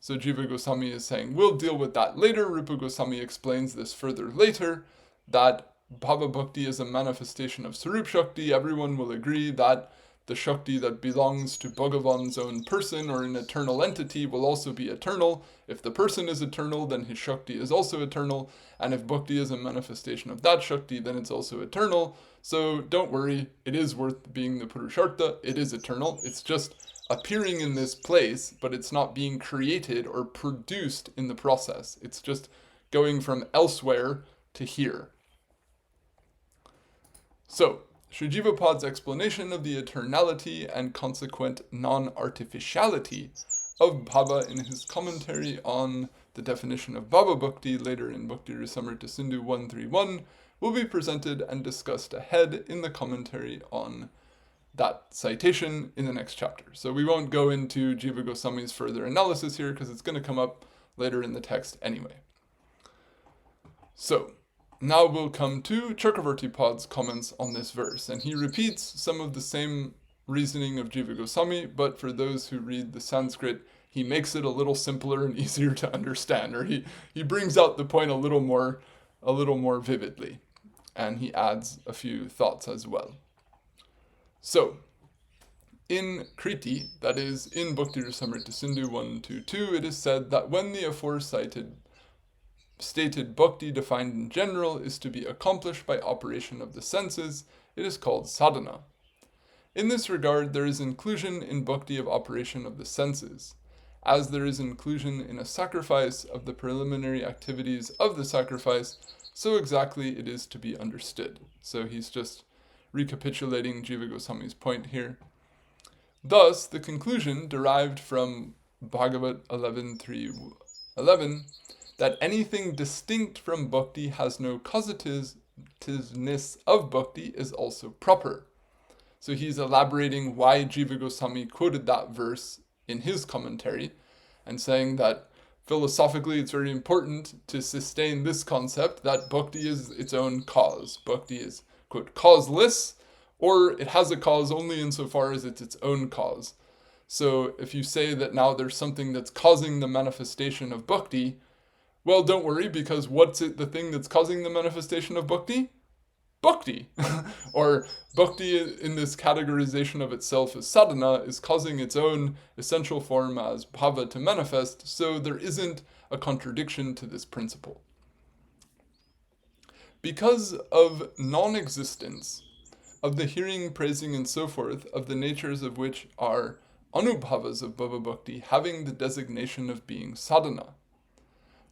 Speaker 1: So Jiva Gosvami is saying, we'll deal with that later. Rupa Gosvami explains this further later, that Bhava Bhakti is a manifestation of Sarup Shakti. Everyone will agree that the Shakti that belongs to Bhagavan's own person or an eternal entity will also be eternal. If the person is eternal, then his Shakti is also eternal. And if Bhakti is a manifestation of that Shakti, then it's also eternal. So don't worry, it is worth being the Purushartha. It is eternal. It's just appearing in this place, but it's not being created or produced in the process. It's just going from elsewhere to here. So, Sri Jiva Pad's explanation of the eternality and consequent non-artificiality of bhava in his commentary on the definition of Bhava Bhakti later in Bhakti-rasamrta-sindhu 131 will be presented and discussed ahead in the commentary on that citation in the next chapter. So we won't go into Jiva Goswami's further analysis here because it's going to come up later in the text anyway. So, now we'll come to Cakravarti Pad's comments on this verse, and he repeats some of the same reasoning of Jiva Goswami, but for those who read the Sanskrit, he makes it a little simpler and easier to understand, or he brings out the point a little more vividly, and he adds a few thoughts as well. So, in Kriti, that is in Bhakti-rasamrta-sindhu 122, it is said that when the aforesaid stated bhakti defined in general is to be accomplished by operation of the senses, it is called sadhana. In this regard, there is inclusion in bhakti of operation of the senses, as there is inclusion in a sacrifice of the preliminary activities of the sacrifice, so exactly it is to be understood. So he's just recapitulating Jiva Goswami's point here. Thus, the conclusion derived from Bhagavat 11.3.11 that anything distinct from bhakti has no causativeness of bhakti is also proper. So he's elaborating why Jiva Goswami quoted that verse in his commentary, and saying that philosophically it's very important to sustain this concept that bhakti is its own cause. Bhakti is, quote, causeless, or it has a cause only insofar as it's its own cause. So if you say that now there's something that's causing the manifestation of bhakti, well, don't worry, because what's it, the thing that's causing the manifestation of bhakti? Bhakti. Or bhakti in this categorization of itself as sadhana is causing its own essential form as bhava to manifest, so there isn't a contradiction to this principle. Because of non-existence, of the hearing, praising, and so forth, of the natures of which are anubhavas of Bhava Bhakti having the designation of being sadhana.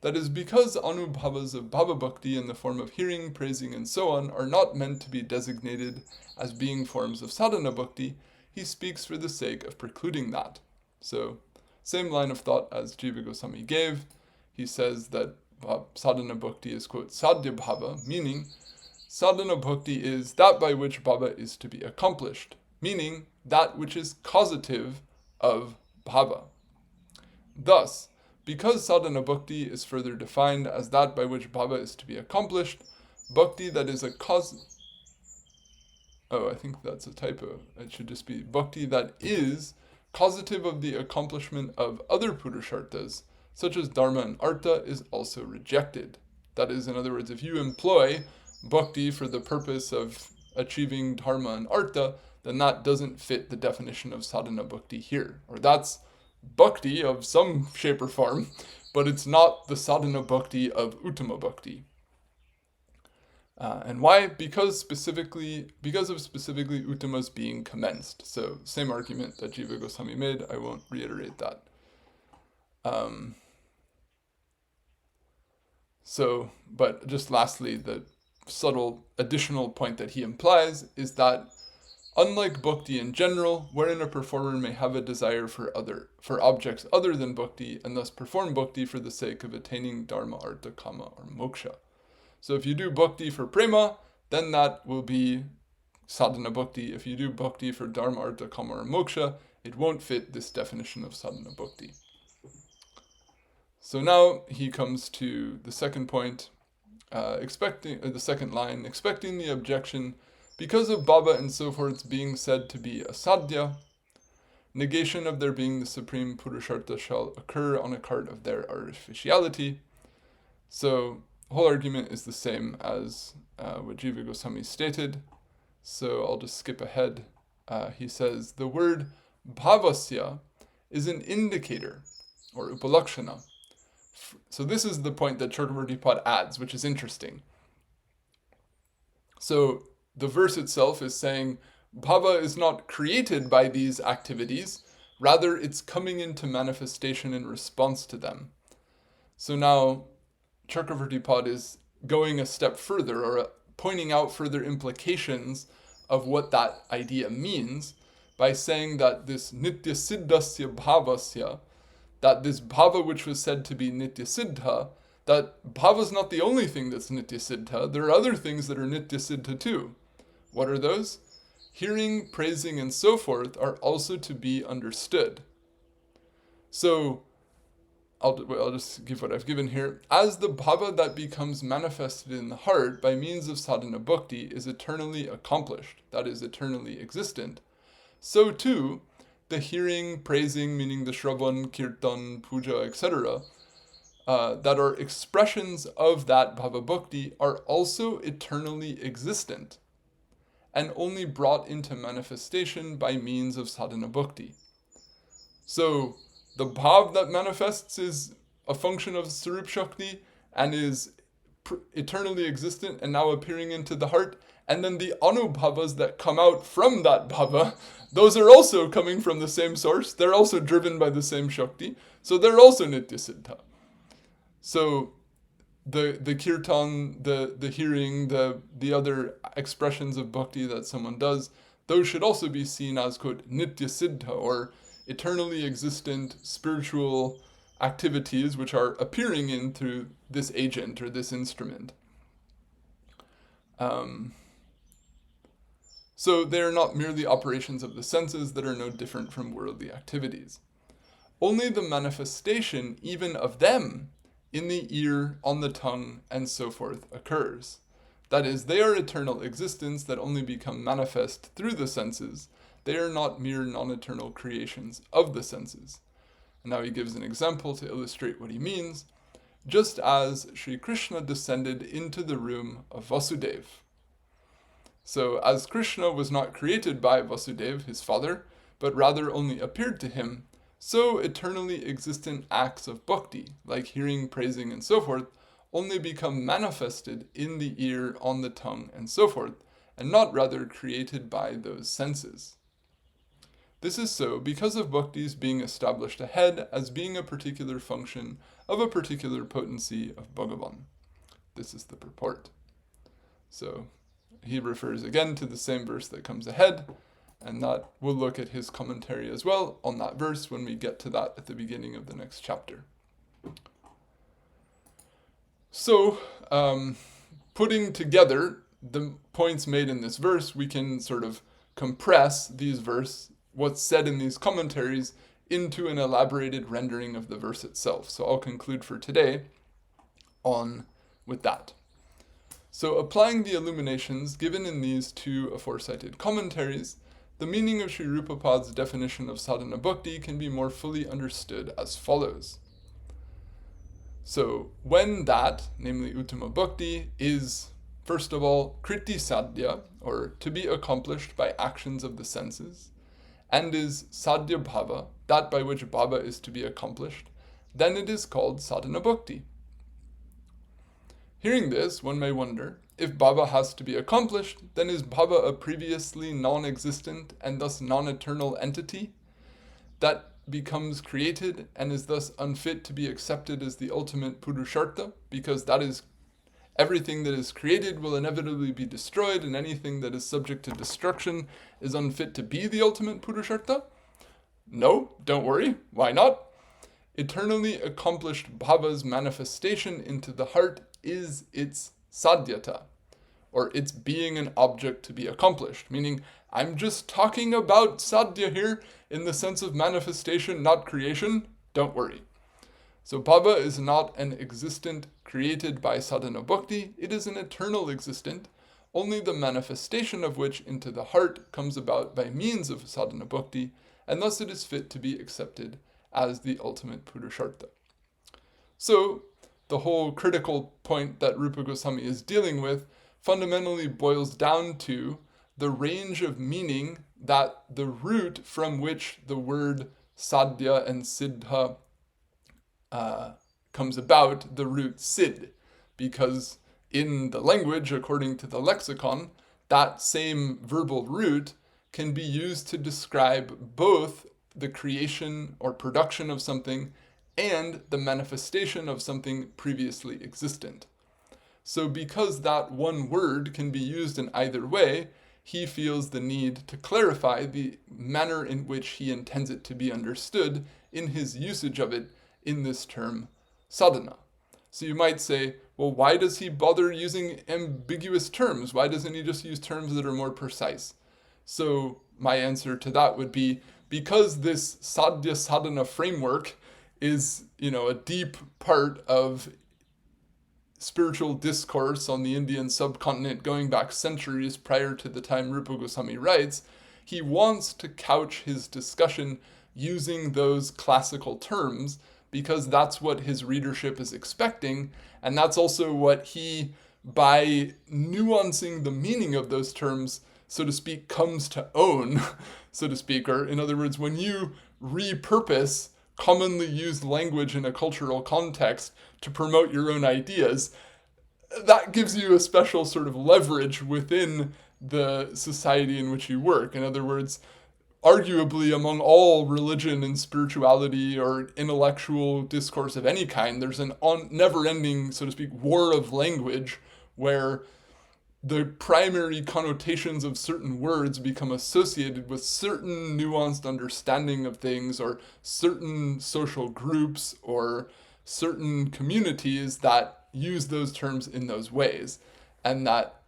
Speaker 1: That is, because anubhavas of Bhava Bhakti in the form of hearing, praising, and so on are not meant to be designated as being forms of Sadhana-bhakti, he speaks for the sake of precluding that. So, same line of thought as Jiva Goswami gave. He says that Sadhana-bhakti is, quote, sadhya bhava, meaning Sadhana-bhakti is that by which bhava is to be accomplished, meaning that which is causative of bhava. Thus, because sadhana bhakti is further defined as that by which bhava is to be accomplished, bhakti that is a cause... Oh, I think that's a typo. It should just be bhakti that is causative of the accomplishment of other purusharthas, such as dharma and artha, is also rejected. That is, in other words, if you employ bhakti for the purpose of achieving dharma and artha, then that doesn't fit the definition of sadhana bhakti here. Or that's bhakti of some shape or form, but it's not the sadhana bhakti of uttama bhakti. And why? Because of specifically Uttama's being commenced. So same argument that Jiva Gosvami made, I won't reiterate that. But just lastly, the subtle additional point that he implies is that unlike bhakti in general, wherein a performer may have a desire for objects other than bhakti, and thus perform bhakti for the sake of attaining dharma, artha, kama, or moksha. So if you do bhakti for prema, then that will be sadhana bhakti. If you do bhakti for dharma, artha, kama, or moksha, it won't fit this definition of sadhana bhakti. So now he comes to the second point, the second line, expecting the objection, because of bhava and so forth being said to be asadhya, negation of there being the supreme purushartha shall occur on account of their artificiality. So the whole argument is the same as what Jiva Gosvami stated. So I'll just skip ahead. He says, the word bhavasya is an indicator, or upalakshana. So this is the point that Cakravarti adds, which is interesting. So the verse itself is saying, bhava is not created by these activities, rather it's coming into manifestation in response to them. So now Cakravarti is going a step further, or pointing out further implications of what that idea means, by saying that this nitya siddhasya bhavasya, that this bhava which was said to be nitya siddha, that bhava is not the only thing that's nitya siddha, there are other things that are nitya siddha too. What are those? Hearing, praising, and so forth are also to be understood. So, I'll just give what I've given here. As the bhava that becomes manifested in the heart by means of sadhana bhakti is eternally accomplished, that is, eternally existent, so too, the hearing, praising, meaning the shravan, kirtan, puja, etc., that are expressions of that bhava bhakti are also eternally existent, and only brought into manifestation by means of sadhana bhakti. So, the bhav that manifests is a function of Sarup Shakti and is eternally existent and now appearing into the heart. And then the anubhavas that come out from that bhava, those are also coming from the same source. They're also driven by the same Shakti. So they're also nitya siddha. So the kirtan, the hearing, the other expressions of bhakti that someone does, those should also be seen as, quote, nitya siddha, or eternally existent spiritual activities which are appearing in through this agent or this instrument. So they are not merely operations of the senses that are no different from worldly activities. Only the manifestation even of them in the ear, on the tongue, and so forth occurs. That is, they are eternal existence that only become manifest through the senses. They are not mere non-eternal creations of the senses. And now he gives an example to illustrate what he means. Just as Sri Krishna descended into the room of Vasudeva. So as Krishna was not created by Vasudeva, his father, but rather only appeared to him, so eternally existent acts of bhakti, like hearing, praising, and so forth, only become manifested in the ear, on the tongue, and so forth, and not rather created by those senses. This is so because of bhakti's being established ahead as being a particular function of a particular potency of Bhagavan. This is the purport. So he refers again to the same verse that comes ahead, and that we'll look at his commentary as well on that verse when we get to that at the beginning of the next chapter. So, putting together the points made in this verse, we can sort of compress these what's said in these commentaries, into an elaborated rendering of the verse itself. So I'll conclude for today on with that. So applying the illuminations given in these two aforecited commentaries, the meaning of Sri Rupapad's definition of sadhana bhakti can be more fully understood as follows. So when that, namely uttama bhakti, is first of all kriti sadhya, or to be accomplished by actions of the senses, and is sadhya bhava, that by which bhava is to be accomplished, then it is called sadhana bhakti. Hearing this, one may wonder, if bhava has to be accomplished, then is bhava a previously non-existent and thus non-eternal entity that becomes created and is thus unfit to be accepted as the ultimate purushartha, because that is everything that is created will inevitably be destroyed, and anything that is subject to destruction is unfit to be the ultimate purushartha? No, don't worry. Why not? Eternally accomplished bhava's manifestation into the heart is its sadhyata, or its being an object to be accomplished, meaning I'm just talking about sadhya here in the sense of manifestation, not creation. Don't worry. So bhava is not an existent created by sadhana-bhakti, it is an eternal existent, only the manifestation of which into the heart comes about by means of sadhana-bhakti, and thus it is fit to be accepted as the ultimate purushartha. So, the whole critical point that Rupa Gosvami is dealing with fundamentally boils down to the range of meaning that the root from which the word sadhya and siddha comes about, the root siddh, because in the language, according to the lexicon, that same verbal root can be used to describe both the creation or production of something and the manifestation of something previously existent. So because that one word can be used in either way, he feels the need to clarify the manner in which he intends it to be understood in his usage of it in this term sadhana. So you might say, well, why does he bother using ambiguous terms? Why doesn't he just use terms that are more precise? So my answer to that would be, because this sadhya sadhana framework is, a deep part of spiritual discourse on the Indian subcontinent going back centuries prior to the time Rupa Gosvami writes, he wants to couch his discussion using those classical terms because that's what his readership is expecting, and that's also what he, by nuancing the meaning of those terms, so to speak, comes to own, so to speak. Or in other words, when you repurpose commonly used language in a cultural context to promote your own ideas, that gives you a special sort of leverage within the society in which you work. In other words, arguably among all religion and spirituality or intellectual discourse of any kind, there's an never-ending, so to speak, war of language where the primary connotations of certain words become associated with certain nuanced understanding of things or certain social groups or certain communities that use those terms in those ways. And that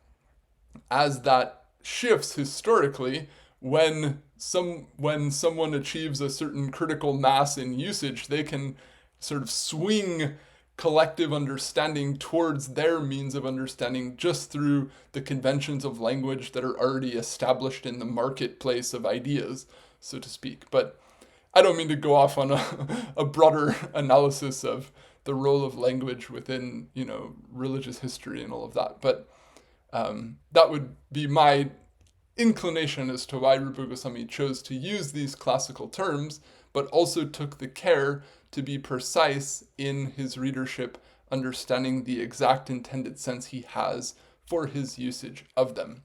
Speaker 1: as that shifts historically, when someone achieves a certain critical mass in usage, they can sort of swing collective understanding towards their means of understanding just through the conventions of language that are already established in the marketplace of ideas, so to speak. But I don't mean to go off on a broader analysis of the role of language within, religious history and all of that. But that would be my inclination as to why Rupa Gosvami chose to use these classical terms, but also took the care to be precise in his readership, understanding the exact intended sense he has for his usage of them.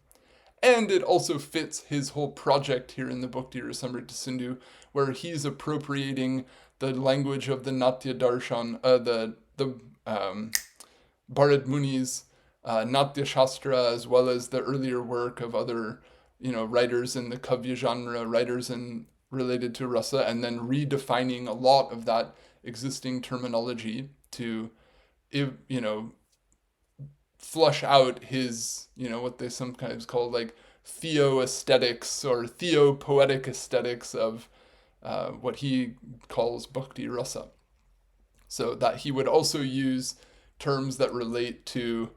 Speaker 1: And it also fits his whole project here in the Bhakti-rasamrta-sindhu, where he's appropriating the language of the Natya Darshan, the Bharad Muni's Natya Shastra, as well as the earlier work of other, writers in the Kavya genre, writers in related to rasa, and then redefining a lot of that existing terminology to, flush out his, what they sometimes call like theo-aesthetics or theo-poetic aesthetics of what he calls bhakti rasa. So that he would also use terms that relate to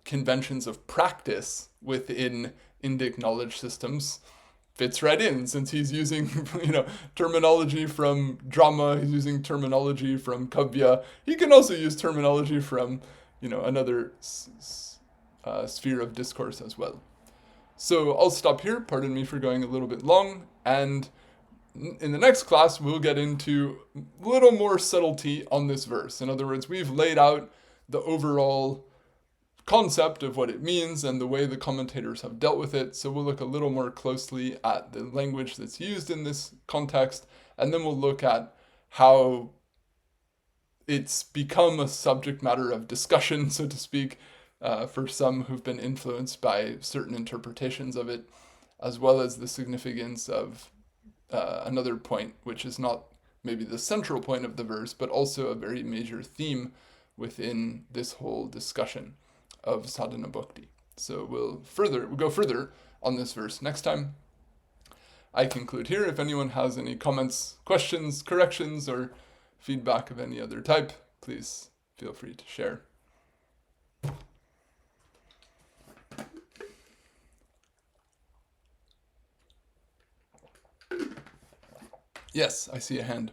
Speaker 1: conventions of practice within Indic knowledge systems. Fits right in, since he's using, terminology from drama, he's using terminology from kavya. He can also use terminology from, another sphere of discourse as well. So I'll stop here, pardon me for going a little bit long, and in the next class we'll get into a little more subtlety on this verse. In other words, we've laid out the overall concept of what it means and the way the commentators have dealt with it. So we'll look a little more closely at the language that's used in this context, and then we'll look at how it's become a subject matter of discussion, so to speak, for some who've been influenced by certain interpretations of it, as well as the significance of another point, which is not maybe the central point of the verse, but also a very major theme within this whole discussion of sadhana-bhakti. So we'll go further on this verse next time. I conclude here. If anyone has any comments, questions, corrections, or feedback of any other type, please feel free to share. Yes, I see a hand.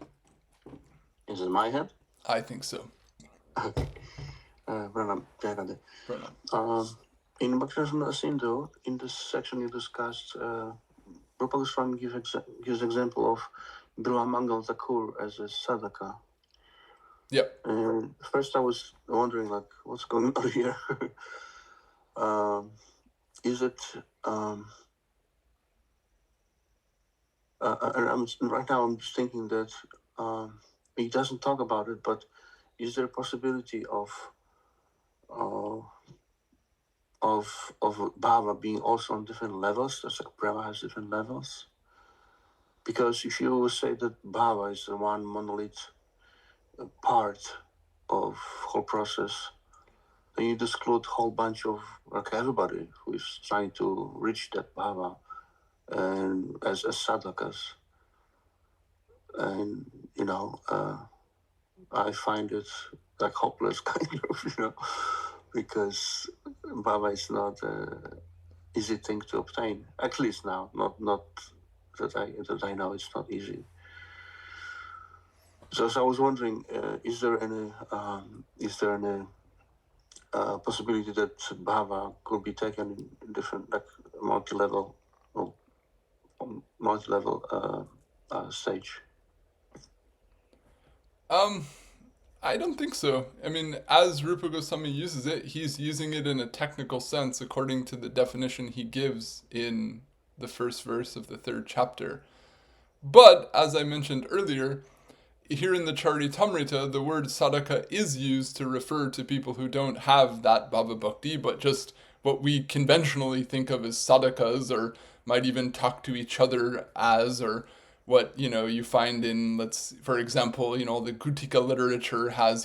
Speaker 2: Is it my hand?
Speaker 1: I think so.
Speaker 2: Okay. Pranam.
Speaker 1: Pranam.
Speaker 2: In Bhakti-rasamrta-sindhu, in this section you discussed, Rupa Gosvami gives example of Mangal Thakur as a sadhaka.
Speaker 1: Yep.
Speaker 2: And first I was wondering, like, what's going on here? Is it... right now I'm just thinking that he doesn't talk about it, but is there a possibility of bhava being also on different levels? Just like prema has different levels. Because if you say that bhava is the one monolith part of whole process, then you exclude a whole bunch of, like, everybody who is trying to reach that bhava and as sadhakas. And I find it like hopeless, kind of, because bhava is not an easy thing to obtain. At least now, not that I know it's not easy. So I was wondering, is there any possibility that bhava could be taken in different, like, multi-level stage?
Speaker 1: I don't think so. I mean, as Rupa Gosvami uses it, he's using it in a technical sense according to the definition he gives in the first verse of the 3rd chapter. But, as I mentioned earlier, here in the Caitanya-caritamrta, the word sadhaka is used to refer to people who don't have that bhava bhakti, but just what we conventionally think of as sadhakas, or might even talk to each other as, or what, you find in, for example, the Gutika literature has,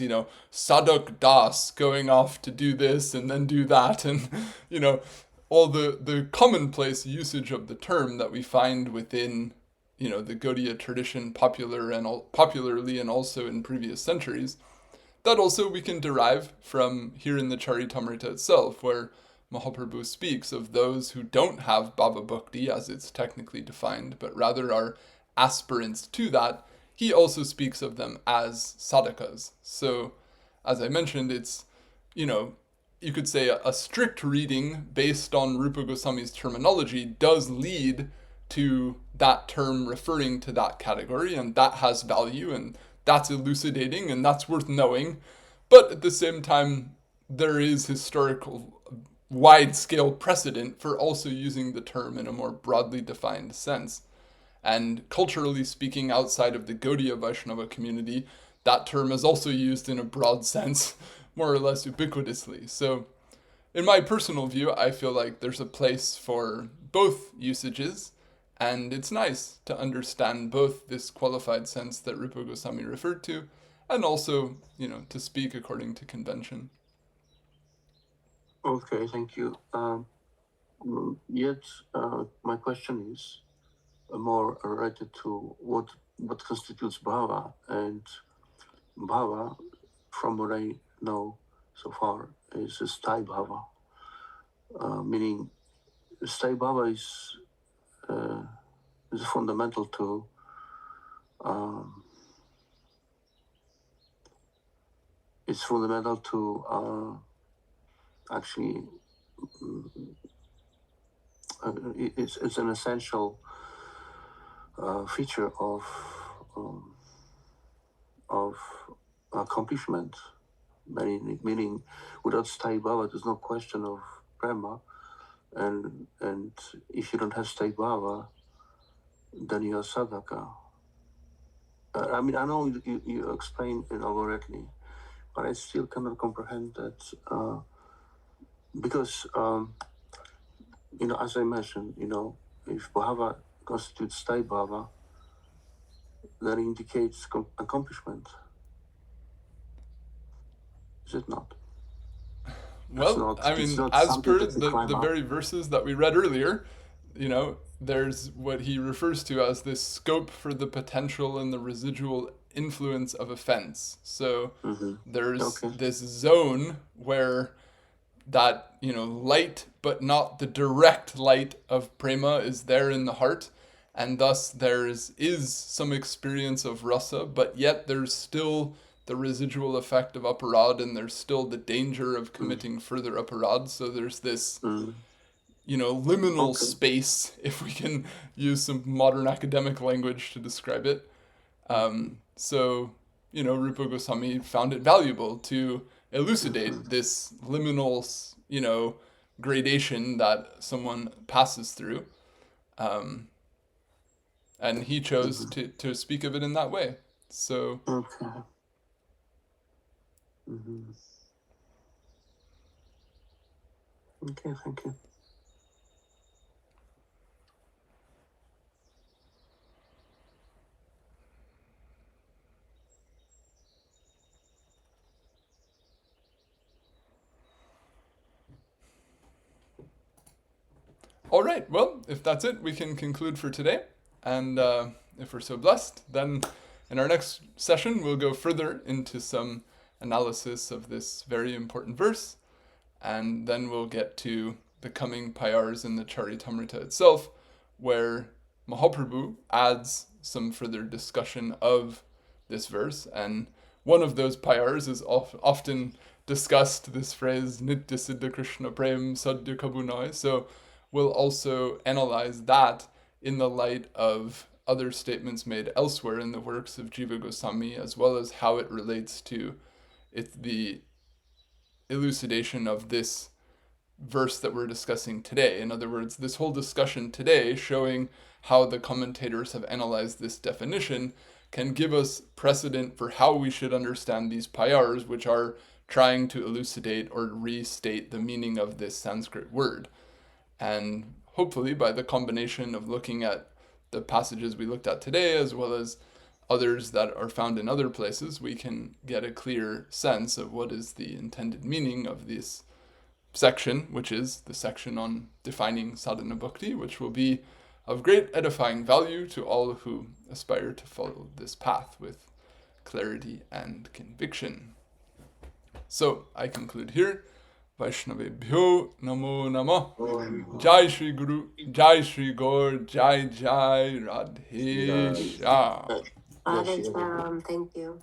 Speaker 1: sadhak das going off to do this and then do that, and, all the commonplace usage of the term that we find within, the Gaudiya tradition popularly and also in previous centuries, that also we can derive from here in the Caitanya-caritamrta itself, where Mahaprabhu speaks of those who don't have bhava bhakti as it's technically defined, but rather are aspirants to that. He also speaks of them as sadhakas. So, as I mentioned, it's, you could say a strict reading based on Rupa Goswami's terminology does lead to that term referring to that category, and that has value, and that's elucidating, and that's worth knowing. But at the same time, there is historical wide-scale precedent for also using the term in a more broadly defined sense. And culturally speaking, outside of the Gaudiya Vaishnava community, that term is also used in a broad sense, more or less ubiquitously. So, in my personal view, I feel like there's a place for both usages, and it's nice to understand both this qualified sense that Rupa Goswami referred to, and also, to speak according to convention.
Speaker 2: Okay, thank you. Yet, my question is more related to what constitutes bhava, and bhava, from what I know so far, is a sthai bhava, meaning sthai bhava is fundamental to actually it's an essential feature of accomplishment Meaning, without sthai bhava, there's no question of prema, and if you don't have sthai bhava, then you're sadhaka. I mean, I know you explain it already, but I still cannot comprehend that because as I mentioned, if bhava constitutes sthai bhava, that indicates accomplishment. Is it not?
Speaker 1: Well, I mean, as per the very verses that we read earlier, there's what he refers to as this scope for the potential and the residual influence of offense. So there's this zone where that, light, but not the direct light of prema is there in the heart. And thus there is some experience of rasa, but yet there's still the residual effect of aparad, and there's still the danger of committing further aparad. So there's this, liminal space, if we can use some modern academic language to describe it. So, Rupa Goswami found it valuable to elucidate this liminal, gradation that someone passes through. And he chose to speak of it in that way. So.
Speaker 2: Okay. Okay, thank you.
Speaker 1: All right, well, if that's it, we can conclude for today. And if we're so blessed, then in our next session, we'll go further into some analysis of this very important verse. And then we'll get to the coming payars in the Caritamrta itself, where Mahaprabhu adds some further discussion of this verse. And one of those payars is often discussed, this phrase, Nitya Siddha Krishna Prem Sadhya Kabunai. So we'll also analyze that in the light of other statements made elsewhere in the works of Jiva Gosvami, as well as how it relates to the elucidation of this verse that we're discussing today. In other words, this whole discussion today, showing how the commentators have analyzed this definition, can give us precedent for how we should understand these payars, which are trying to elucidate or restate the meaning of this Sanskrit word. And hopefully by the combination of looking at the passages we looked at today, as well as others that are found in other places, we can get a clear sense of what is the intended meaning of this section, which is the section on defining sadhana-bhakti, which will be of great edifying value to all who aspire to follow this path with clarity and conviction. So I conclude here. Vaishnavebhyo Namo Namah. Jai Shri Guru, Jai Shri Gaur, Jai Jai Radhe Shyam.
Speaker 3: Thank you.